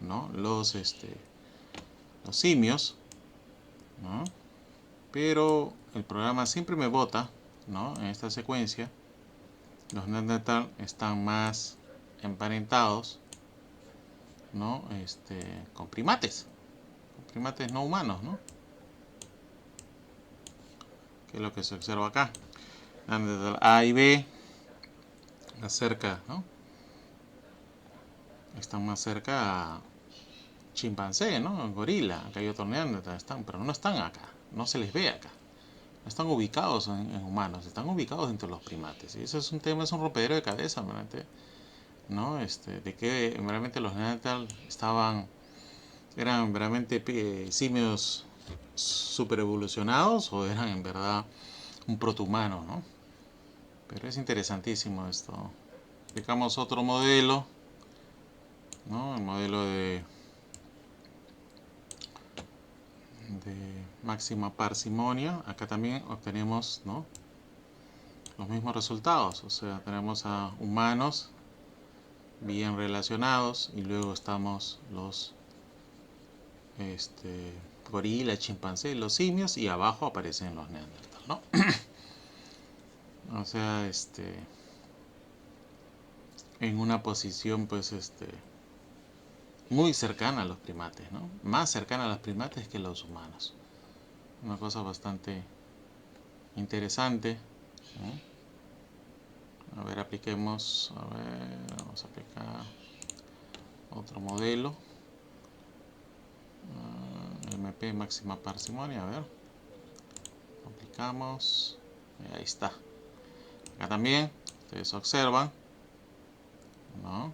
¿no? Los simios, ¿no? Pero el programa siempre me bota, ¿no? En esta secuencia, los Neandertal están más emparentados, ¿no? Con primates no humanos, ¿no? Que es lo que se observa acá. Neandertal A y B, acerca, ¿no? Están más cerca a chimpancé, ¿no? Gorila. Acá hay otro Neandertal, pero no están acá, no se les ve acá. No están ubicados en humanos, están ubicados entre los primates. Y eso es un tema, es un rompedero de cabeza, ¿verdad? ¿No? De que realmente los Neandertal eran realmente simios super evolucionados o eran en verdad un protohumano, ¿no? Pero es interesantísimo esto. Aplicamos otro modelo, ¿no? El modelo de máxima parsimonia. Acá también obtenemos, ¿no? Los mismos resultados, o sea, tenemos a humanos bien relacionados y luego estamos los gorila, chimpancé, los simios y abajo aparecen los neandertal, ¿no? O sea, en una posición pues muy cercana a los primates, ¿no? Más cercana a los primates que los humanos. Una cosa bastante interesante, ¿no? A ver, apliquemos, vamos a aplicar otro modelo. MP máxima parsimonia, a ver. Aplicamos. Ahí está. Acá también, ustedes observan, ¿no?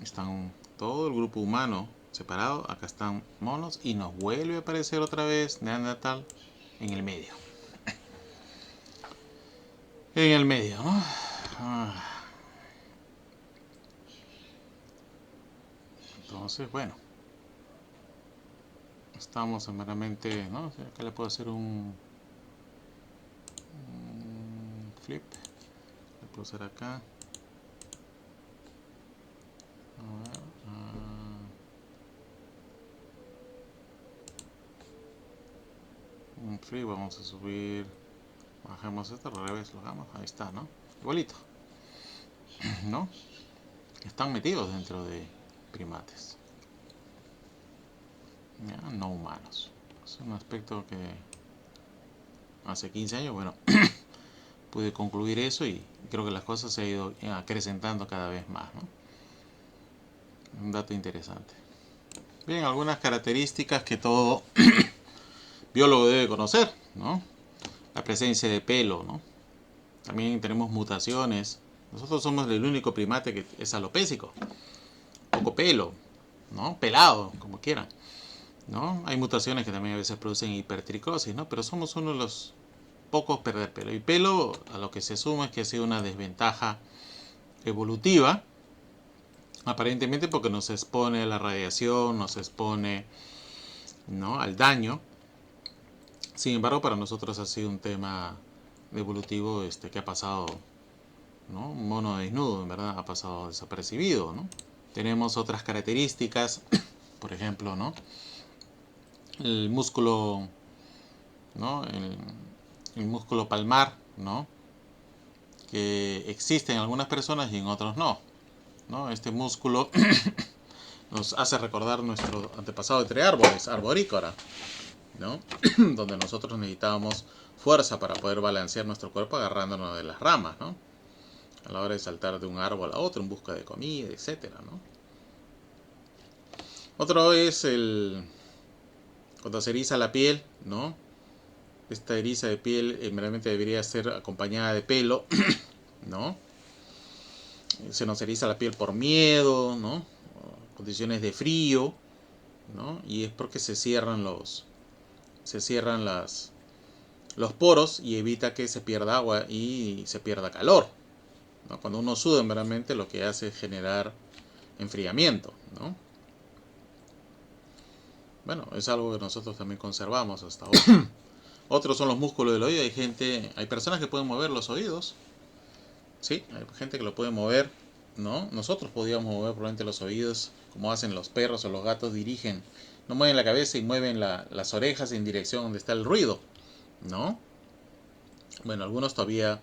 Están todo el grupo humano separado. Acá están monos y nos vuelve a aparecer otra vez Neandertal en el medio. En el medio, ¿no? Entonces, bueno, estamos en meramente, ¿no? Acá le puedo hacer un flip. Le puedo hacer acá. A ver, un flip, vamos a subir. Bajemos esto, al revés, lo hagamos. Ahí está, ¿no? Igualito, ¿no? Están metidos dentro de primates, ¿ya? No humanos. Es un aspecto que hace 15 años, bueno, pude concluir eso y creo que las cosas se han ido acrecentando cada vez más, ¿no? Un dato interesante. Bien, algunas características que todo biólogo debe conocer, ¿no? La presencia de pelo, ¿no? También tenemos mutaciones. Nosotros somos el único primate que es alopécico. Poco pelo, ¿no? Pelado, como quieran, ¿no? Hay mutaciones que también a veces producen hipertricosis, ¿no? Pero somos uno de los pocos perder pelo. Y pelo, a lo que se asume es que ha sido una desventaja evolutiva, aparentemente porque nos expone a la radiación, nos expone, ¿no?, al daño. Sin embargo, para nosotros ha sido un tema evolutivo que ha pasado, ¿no? Un mono desnudo, en verdad, ha pasado desapercibido, ¿no? Tenemos otras características, por ejemplo, ¿no? El músculo, ¿no? El músculo palmar, ¿no? Que existe en algunas personas y en otros no, ¿no? Este músculo nos hace recordar nuestro antepasado entre árboles, arborícola, ¿no? Donde nosotros necesitábamos fuerza para poder balancear nuestro cuerpo agarrándonos de las ramas, ¿no? A la hora de saltar de un árbol a otro en busca de comida, etcétera, ¿no? Otro es cuando se eriza la piel, ¿no? Esta eriza de piel realmente debería ser acompañada de pelo, ¿no? Se nos eriza la piel por miedo, ¿no? Condiciones de frío, ¿no? Y es porque se cierran los poros y evita que se pierda agua y se pierda calor, ¿no? Cuando uno suda, realmente lo que hace es generar enfriamiento, ¿no? Bueno, es algo que nosotros también conservamos hasta ahora. Otros son los músculos del oído. Hay personas que pueden mover los oídos. Sí, hay gente que lo puede mover, ¿no? Nosotros podíamos mover probablemente los oídos, como hacen los perros o los gatos, dirigen no mueven la cabeza y mueven las orejas en dirección donde está el ruido, ¿no? Bueno, algunos todavía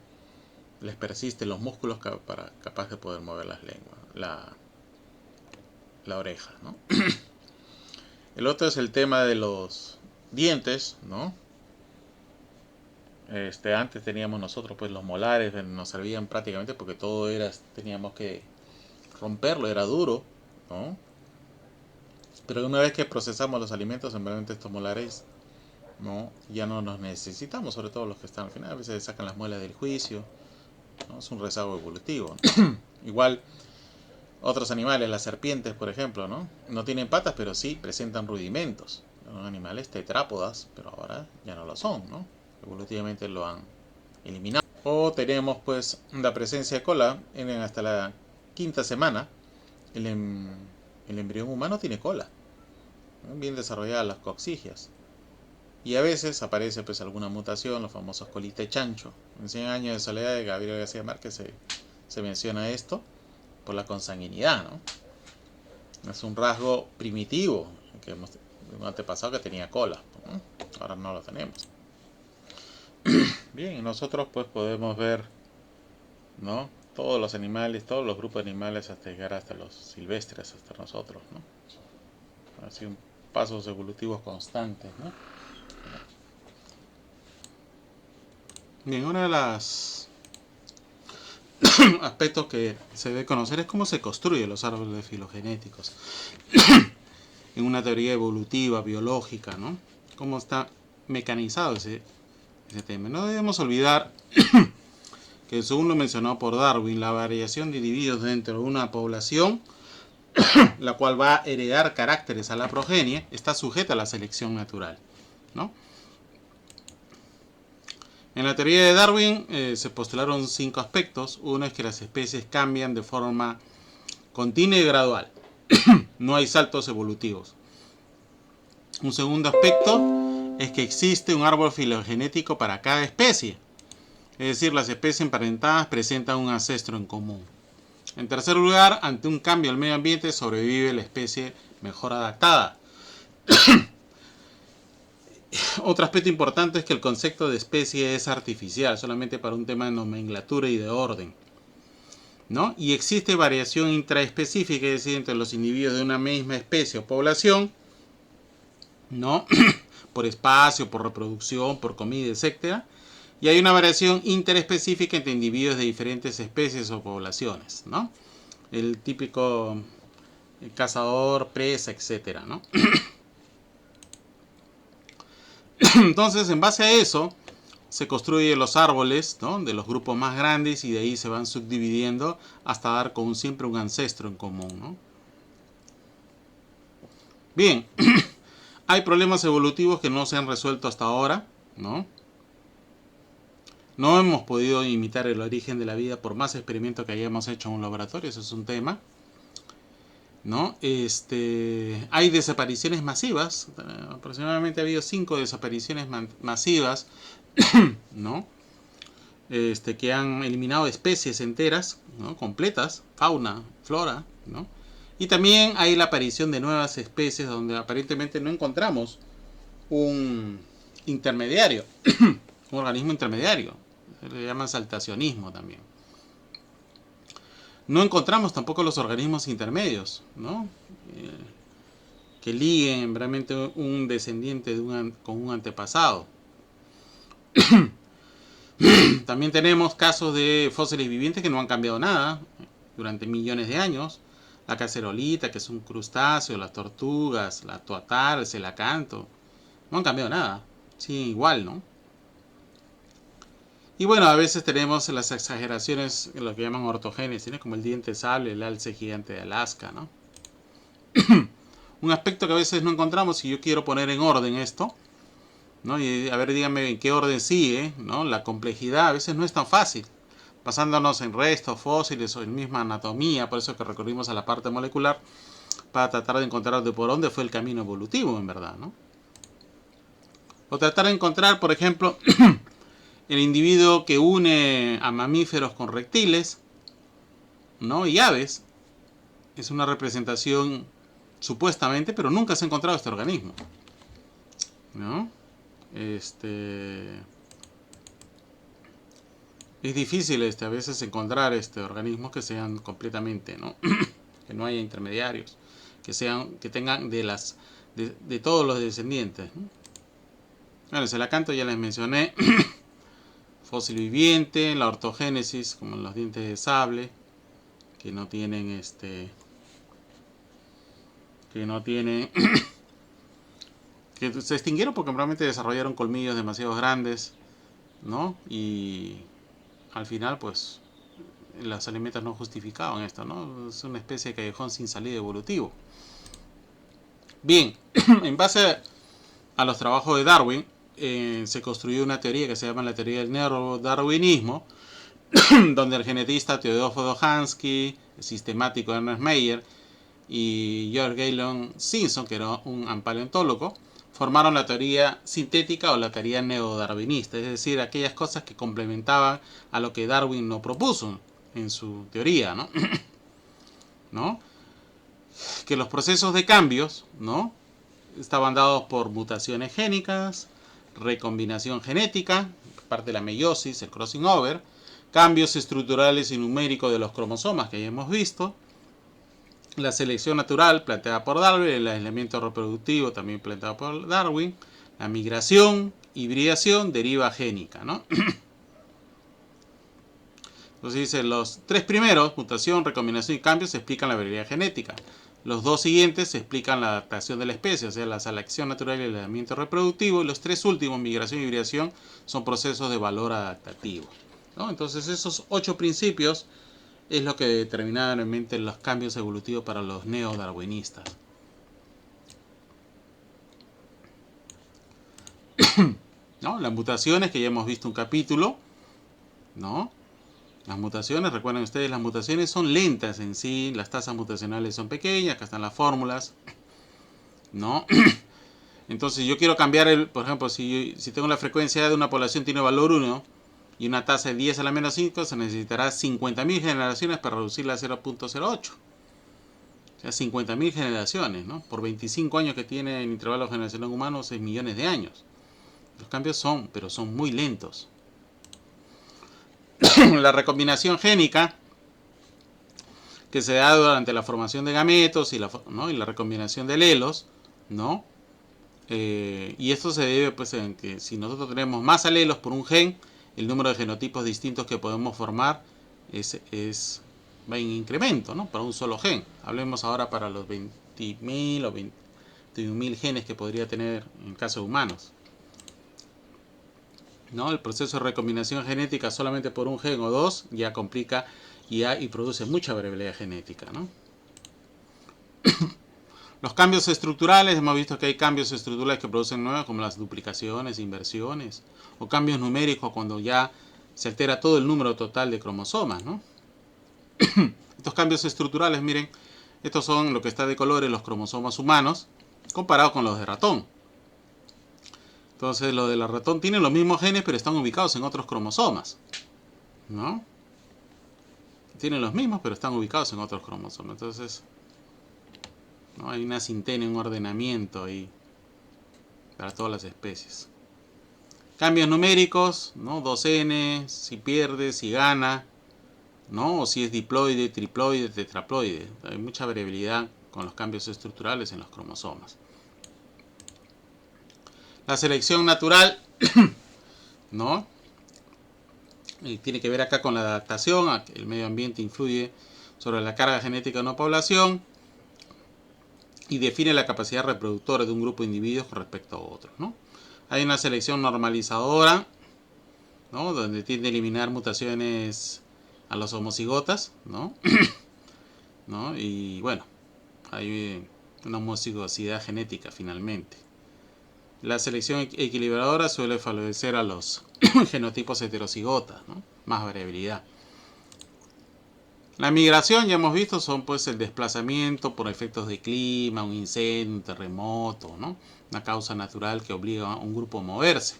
les persisten los músculos capaz de poder mover las lenguas, la oreja, ¿no? El otro es el tema de los dientes, ¿no? Antes teníamos nosotros pues los molares, nos servían prácticamente porque todo teníamos que romperlo, era duro, ¿no? Pero una vez que procesamos los alimentos, simplemente estos molares, ¿no? Ya no los necesitamos, sobre todo los que están al final, a veces sacan las muelas del juicio, ¿no? Es un rezago evolutivo, ¿no? Igual otros animales, las serpientes por ejemplo, ¿no? No tienen patas, pero sí presentan rudimentos. Son animales tetrápodas, pero ahora ya no lo son, ¿no? Evolutivamente lo han eliminado. O tenemos pues la presencia de cola hasta la 5ª semana. El embrión humano tiene cola, ¿no? Bien desarrolladas las coccigias. Y a veces aparece pues alguna mutación, los famosos colite chancho. En 100 años de soledad de Gabriel García Márquez se menciona esto por la consanguinidad, ¿no? Es un rasgo primitivo que hemos un antepasado que tenía cola, ¿no? Ahora no lo tenemos. Bien, nosotros pues podemos ver, ¿no? Todos los animales, todos los grupos de animales hasta llegar hasta los silvestres, hasta nosotros, ¿no? Así pasos evolutivos constantes, ¿no? Bien, uno de los aspectos que se debe conocer es cómo se construyen los árboles filogenéticos en una teoría evolutiva, biológica, ¿no? Cómo está mecanizado ese tema. No debemos olvidar que, según lo mencionado por Darwin, la variación de individuos dentro de una población, la cual va a heredar caracteres a la progenie, está sujeta a la selección natural, ¿no? En la teoría de Darwin se postularon 5 aspectos. Uno es que las especies cambian de forma continua y gradual. No hay saltos evolutivos. Un segundo aspecto es que existe un árbol filogenético para cada especie. Es decir, las especies emparentadas presentan un ancestro en común. En tercer lugar, ante un cambio del medio ambiente sobrevive la especie mejor adaptada. Otro aspecto importante es que el concepto de especie es artificial, solamente para un tema de nomenclatura y de orden, ¿no? Y existe variación intraespecífica, es decir, entre los individuos de una misma especie o población, ¿no? Por espacio, por reproducción, por comida, etc. Y hay una variación interespecífica entre individuos de diferentes especies o poblaciones, ¿no? El típico cazador, presa, etc., ¿no? Entonces, en base a eso, se construyen los árboles, ¿no? De los grupos más grandes, y de ahí se van subdividiendo hasta dar con siempre un ancestro en común, ¿no? Bien, hay problemas evolutivos que no se han resuelto hasta ahora, ¿no? No hemos podido imitar el origen de la vida por más experimentos que hayamos hecho en un laboratorio, eso es un tema, ¿no? Hay desapariciones masivas, aproximadamente ha habido 5 desapariciones masivas, ¿no? Que han eliminado especies enteras, ¿no? Completas, fauna, flora, ¿no? Y también hay la aparición de nuevas especies donde aparentemente no encontramos un intermediario, un organismo intermediario, se le llama saltacionismo también. No encontramos tampoco los organismos intermedios, ¿no? Que liguen realmente un descendiente con un antepasado. También tenemos casos de fósiles vivientes que no han cambiado nada durante millones de años. La cacerolita, que es un crustáceo, las tortugas, la tuatar, el celacanto, no han cambiado nada, sí, igual, ¿no? Y bueno, a veces tenemos las exageraciones, lo que llaman ortogénesis, ¿no? Como el diente de sable, el alce gigante de Alaska, ¿no? Un aspecto que a veces no encontramos, y yo quiero poner en orden esto, ¿no? Y a ver, díganme en qué orden sigue, ¿no? La complejidad a veces no es tan fácil, basándonos en restos fósiles o en misma anatomía, por eso que recurrimos a la parte molecular para tratar de encontrar de por dónde fue el camino evolutivo, en verdad, ¿no? O tratar de encontrar, por ejemplo, el individuo que une a mamíferos con reptiles, ¿no? Y aves. Es una representación supuestamente, pero nunca se ha encontrado este organismo, ¿no? Es difícil a veces encontrar organismos que sean completamente, ¿no? Que no haya intermediarios, que tengan de todos los descendientes, ¿no? Bueno, el celacanto ya les mencioné. Fósil viviente, la ortogénesis, como los dientes de sable, que no tienen que se extinguieron porque probablemente desarrollaron colmillos demasiado grandes, ¿no? Y al final, pues, los alimentos no justificaban esto, ¿no? Es una especie de callejón sin salida evolutivo. Bien, en base a los trabajos de Darwin, se construyó una teoría que se llama la teoría del neodarwinismo, donde el genetista Theodorsio Hansky, el sistemático Ernest Mayr y George Gaylord Simpson, que era un paleontólogo, formaron la teoría sintética o la teoría neodarwinista, es decir, aquellas cosas que complementaban a lo que Darwin no propuso en su teoría, ¿no? ¿No? Que los procesos de cambios, ¿no?, estaban dados por mutaciones génicas, recombinación genética, parte de la meiosis, el crossing over, cambios estructurales y numéricos de los cromosomas que ya hemos visto, la selección natural planteada por Darwin, el aislamiento reproductivo también planteado por Darwin, la migración, hibridación, deriva génica, ¿no? Entonces dice, los tres primeros, mutación, recombinación y cambios, explican la variabilidad genética. Los dos siguientes explican la adaptación de la especie, o sea, la selección natural y el aislamiento reproductivo. Y los tres últimos, migración y hibridación, son procesos de valor adaptativo, ¿no? Entonces esos 8 principios es lo que determinaron realmente los cambios evolutivos para los neodarwinistas. ¿No? Las mutaciones, que ya hemos visto un capítulo, ¿no? Las mutaciones, recuerden ustedes, las mutaciones son lentas en sí, las tasas mutacionales son pequeñas, acá están las fórmulas, ¿no? Entonces yo quiero cambiar, por ejemplo, si tengo la frecuencia de una población tiene valor 1 y una tasa de 10 a la menos 5, se necesitará 50.000 generaciones para reducirla a 0.08. O sea, 50.000 generaciones, ¿no? Por 25 años que tiene el intervalo generacional humano, 6 millones de años. Los cambios son muy lentos. La recombinación génica, que se da durante la formación de gametos ¿no?, y la recombinación de alelos, ¿no? Y esto se debe, pues, en que si nosotros tenemos más alelos por un gen, el número de genotipos distintos que podemos formar va en incremento, ¿no?, para un solo gen. Hablemos ahora para los 20.000 o 21.000 genes que podría tener en caso de humanos, ¿no? El proceso de recombinación genética solamente por un gen o dos ya complica y produce mucha variabilidad genética, ¿no? Los cambios estructurales, hemos visto que hay cambios estructurales que producen nuevas, como las duplicaciones, inversiones, o cambios numéricos cuando ya se altera todo el número total de cromosomas, ¿no? Estos cambios estructurales, miren, estos son lo que está de colores, los cromosomas humanos, comparado con los de ratón. Entonces, los de la ratón tienen los mismos genes, pero están ubicados en otros cromosomas, ¿no? Tienen los mismos, pero están ubicados en otros cromosomas. Entonces, ¿no?, hay una sintenia, un ordenamiento ahí para todas las especies. Cambios numéricos, ¿no? 2N, si pierde, si gana, ¿no? O si es diploide, triploide, tetraploide. Hay mucha variabilidad con los cambios estructurales en los cromosomas. La selección natural, ¿no?, tiene que ver acá con la adaptación. El medio ambiente influye sobre la carga genética de una población y define la capacidad reproductora de un grupo de individuos con respecto a otros, ¿no? Hay una selección normalizadora, ¿no?, donde tiende a eliminar mutaciones a los homocigotas, ¿no? ¿No? Y bueno, hay una homocigosidad genética finalmente. La selección equilibradora suele favorecer a los genotipos heterocigotas, ¿no?, más variabilidad. La migración, ya hemos visto, son pues el desplazamiento por efectos de clima, un incendio, un terremoto, ¿no?, una causa natural que obliga a un grupo a moverse.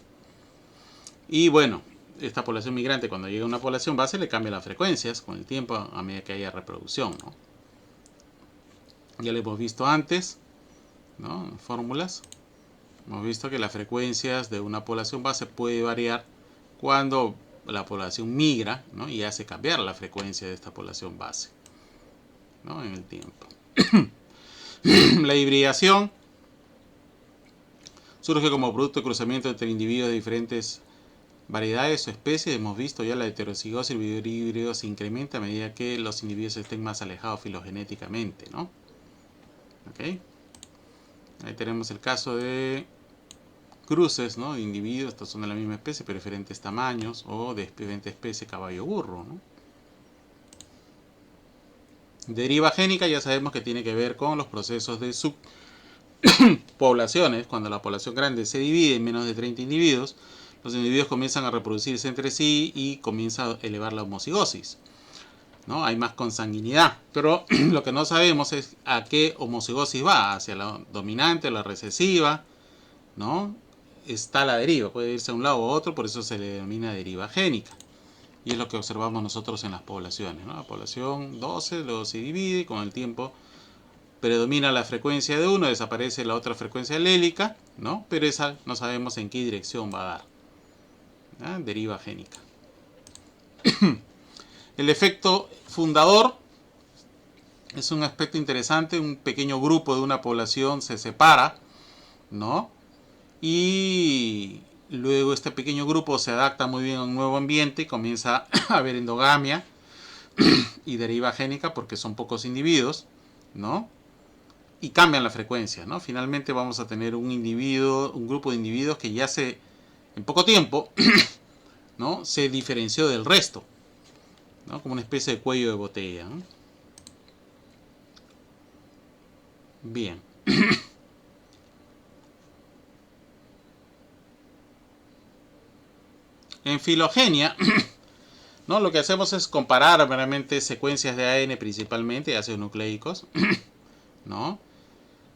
Y bueno, esta población migrante, cuando llega a una población base, le cambia las frecuencias con el tiempo a medida que haya reproducción, ¿no? Ya lo hemos visto antes, ¿no? En fórmulas. Hemos visto que las frecuencias de una población base puede variar cuando la población migra, ¿no? Y hace cambiar la frecuencia de esta población base, ¿no? En el tiempo. La hibridación surge como producto de cruzamiento entre individuos de diferentes variedades o especies. Hemos visto ya la heterocigosis, el híbrido se incrementa a medida que los individuos estén más alejados filogenéticamente, ¿no? ¿Okay? Ahí tenemos el caso de cruces, ¿no? De individuos, estos son de la misma especie, pero diferentes tamaños, o de diferente especie caballo-burro, ¿no? Deriva génica ya sabemos que tiene que ver con los procesos de subpoblaciones. Cuando la población grande se divide en menos de 30 individuos, los individuos comienzan a reproducirse entre sí y comienza a elevar la homocigosis, ¿no? Hay más consanguinidad, pero lo que no sabemos es a qué homocigosis va, hacia la dominante o la recesiva, ¿no? Está la deriva, puede irse a un lado u otro, por eso se le denomina deriva génica. Y es lo que observamos nosotros en las poblaciones, ¿no? La población 12 luego se divide y con el tiempo predomina la frecuencia de uno, desaparece la otra frecuencia alélica, ¿no? Pero esa no sabemos en qué dirección va a dar, ¿no? Deriva génica. El efecto fundador es un aspecto interesante. Un pequeño grupo de una población se separa, ¿no? Y luego este pequeño grupo se adapta muy bien a un nuevo ambiente y comienza a haber endogamia y deriva génica porque son pocos individuos, ¿no? Y cambian la frecuencia, ¿no? Finalmente vamos a tener un grupo de individuos que ya en poco tiempo, ¿no? Se diferenció del resto, ¿no? Como una especie de cuello de botella, ¿no? Bien. En filogenia, ¿no? Lo que hacemos es comparar meramente secuencias de ADN, principalmente ácidos nucleicos, ¿no?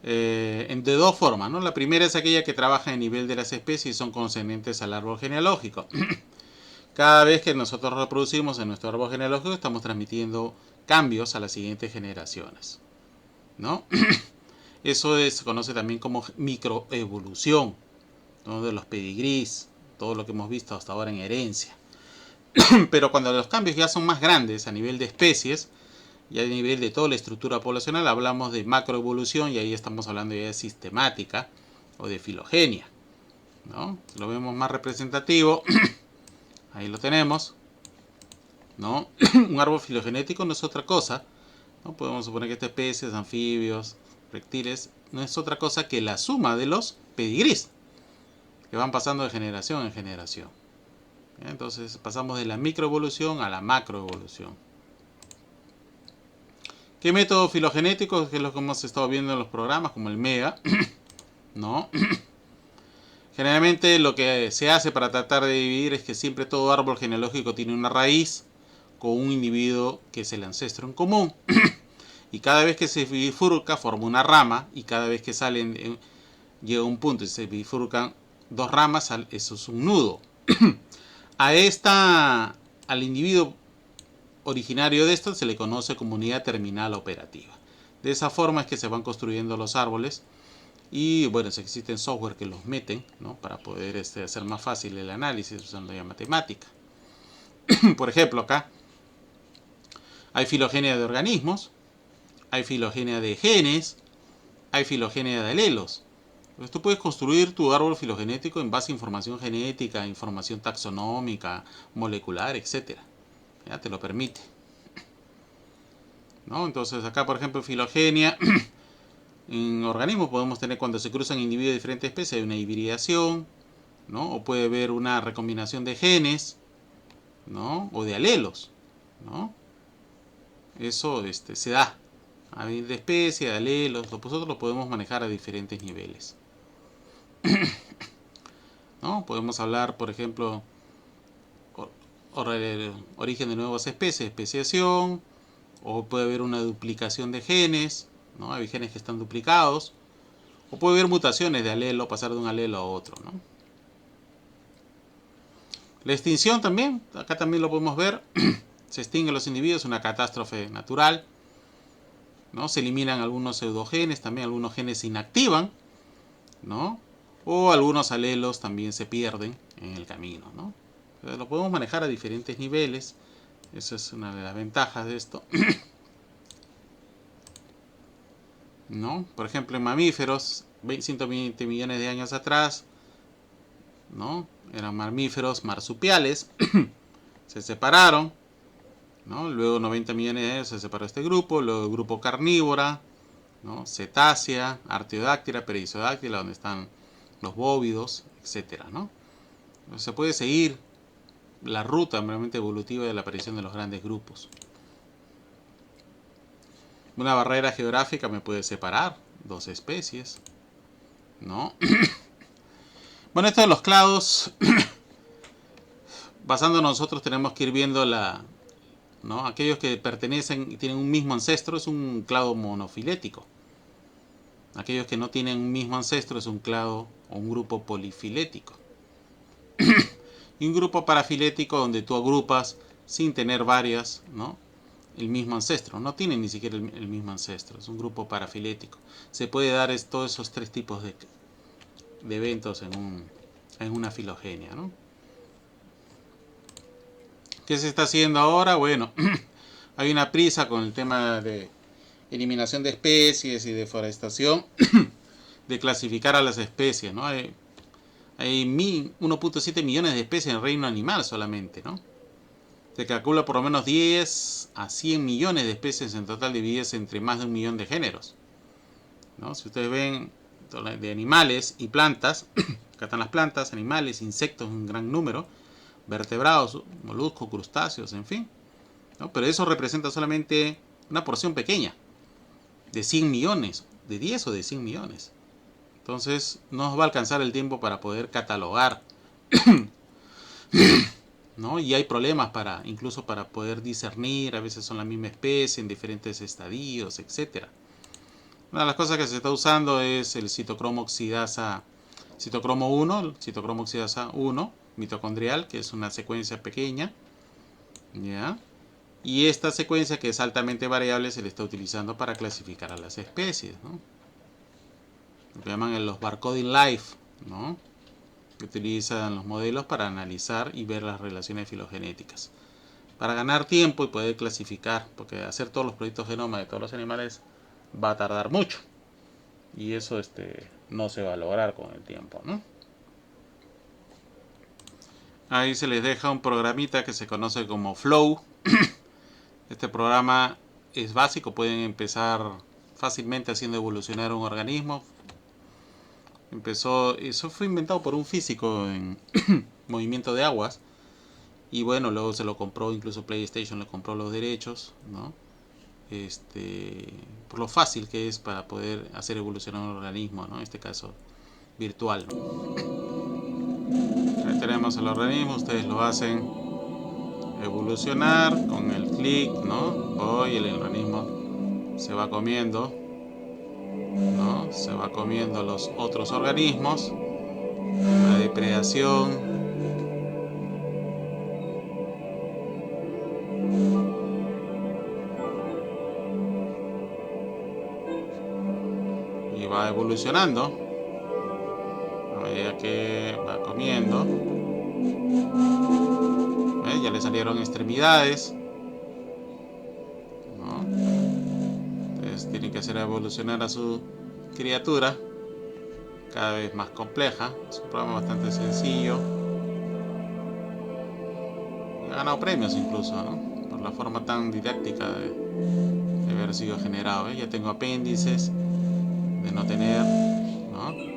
De dos formas, ¿no? La primera es aquella que trabaja a nivel de las especies y son concernientes al árbol genealógico. Cada vez que nosotros reproducimos en nuestro árbol genealógico estamos transmitiendo cambios a las siguientes generaciones, ¿no? Eso se conoce también como microevolución, ¿no? De los pedigrís, todo lo que hemos visto hasta ahora en herencia. Pero cuando los cambios ya son más grandes a nivel de especies, y a nivel de toda la estructura poblacional, hablamos de macroevolución y ahí estamos hablando ya de sistemática o de filogenia, ¿no? Lo vemos más representativo. Ahí lo tenemos, ¿no? Un árbol filogenético no es otra cosa, ¿no? Podemos suponer que estas especies, anfibios, reptiles, no es otra cosa que la suma de los pedigrís que van pasando de generación en generación. Entonces pasamos de la microevolución a la macroevolución. ¿Qué método filogenético? Que es lo que hemos estado viendo en los programas, como el MEGA, ¿no? Generalmente lo que se hace para tratar de dividir es que siempre todo árbol genealógico tiene una raíz con un individuo que es el ancestro en común. Y cada vez que se bifurca forma una rama, y cada vez que llega a un punto y se bifurcan dos ramas, eso es un nudo. Al individuo originario de esto se le conoce como unidad terminal operativa. De esa forma es que se van construyendo los árboles y bueno, existen software que los meten, ¿no? Para poder hacer más fácil el análisis usando ya matemática. Por ejemplo, acá hay filogenia de organismos, hay filogenia de genes, hay filogenia de alelos. Entonces tú puedes construir tu árbol filogenético en base a información genética, información taxonómica, molecular, etc. Ya te lo permite, ¿no? Entonces acá, por ejemplo, en filogenia, en organismos podemos tener cuando se cruzan individuos de diferentes especies, hay una hibridación, ¿no? O puede haber una recombinación de genes, ¿no? O de alelos, ¿no? Eso se da a nivel de especie, de alelos, nosotros lo podemos manejar a diferentes niveles. ¿No? Podemos hablar, por ejemplo, origen de nuevas especies, especiación, o puede haber una duplicación de genes, ¿no? Hay genes que están duplicados, o puede haber mutaciones de alelo, pasar de un alelo a otro, ¿no? La extinción también, acá también lo podemos ver, se extinguen los individuos, una catástrofe natural, ¿no? Se eliminan algunos pseudogenes, también algunos genes se inactivan, ¿no? O algunos alelos también se pierden en el camino, ¿no? Lo podemos manejar a diferentes niveles. Esa es una de las ventajas de esto. ¿No? Por ejemplo, en mamíferos, 120 millones de años atrás, ¿no? Eran mamíferos marsupiales, se separaron, ¿no? Luego 90 millones de años se separó este grupo, luego el grupo carnívora, ¿no? Cetácea, artiodáctila, perisodáctila, donde están los bóvidos, etcétera, ¿no? Se puede seguir la ruta meramente evolutiva de la aparición de los grandes grupos. Una barrera geográfica me puede separar dos especies, ¿no? Bueno, esto de los clados, basándonos nosotros tenemos que ir viendo ¿no? Aquellos que pertenecen y tienen un mismo ancestro es un clado monofilético. Aquellos que no tienen un mismo ancestro es un clado o un grupo polifilético. Y un grupo parafilético donde tú agrupas sin tener varias, ¿no? El mismo ancestro. No tienen ni siquiera el mismo ancestro. Es un grupo parafilético. Se puede dar todos esos tres tipos de eventos en una filogenia, ¿no? ¿Qué se está haciendo ahora? Bueno, hay una prisa con el tema de eliminación de especies y deforestación, de clasificar a las especies, ¿no? Hay 1.7 millones de especies en el reino animal solamente, ¿no? Se calcula por lo menos 10 a 100 millones de especies en total divididas entre más de 1 millón de géneros, ¿no? Si ustedes ven de animales y plantas, acá están las plantas, animales, insectos en gran número, vertebrados, moluscos, crustáceos, en fin, ¿no? Pero eso representa solamente una porción pequeña de 100 millones, de 10 o de 100 millones. Entonces no nos va a alcanzar el tiempo para poder catalogar, ¿no? Y hay problemas incluso para poder discernir, a veces son la misma especie en diferentes estadios, etc. Una de las cosas que se está usando es el citocromo oxidasa, citocromo 1, citocromo oxidasa 1, mitocondrial, que es una secuencia pequeña, ¿ya? Y esta secuencia, que es altamente variable, se le está utilizando para clasificar a las especies, ¿no? Lo que llaman los barcoding life, ¿no? Que utilizan los modelos para analizar y ver las relaciones filogenéticas. Para ganar tiempo y poder clasificar, porque hacer todos los proyectos genoma de todos los animales va a tardar mucho. Y eso no se va a lograr con el tiempo, ¿no? Ahí se les deja un programita que se conoce como Flow. Este programa es básico, pueden empezar fácilmente haciendo evolucionar un organismo. Eso fue inventado por un físico en movimiento de aguas. Y bueno, luego se lo compró, incluso PlayStation le compró los derechos, ¿no? Por lo fácil que es para poder hacer evolucionar un organismo, ¿no? En este caso virtual. Ahí tenemos el organismo, ustedes lo hacen evolucionar con el clic, ¿no? Y el organismo se va comiendo, ¿no? Se va comiendo los otros organismos, la depredación. Y va evolucionando a medida que va comiendo. Ya le salieron extremidades, ¿no? Entonces tiene que hacer evolucionar a su criatura cada vez más compleja. Es un programa bastante sencillo. Ha ganado premios incluso, ¿no? Por la forma tan didáctica de haber sido generado. Ya tengo apéndices, de no tener, ¿no?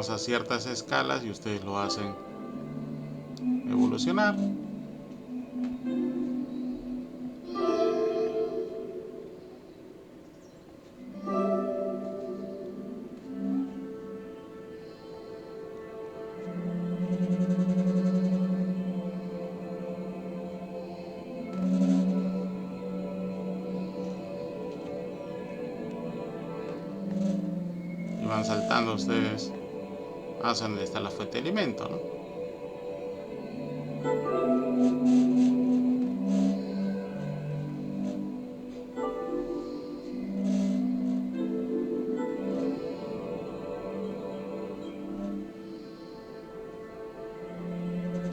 llegamos a ciertas escalas y ustedes lo hacen evolucionar. Y van saltando ustedes hacia donde está la fuente de alimento, ¿no?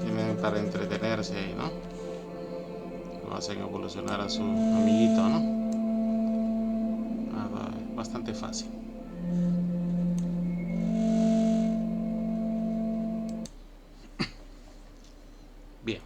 Tienen para entretenerse ahí, ¿no? Lo hacen evolucionar a su amiguito, ¿no? Bastante fácil. Bien.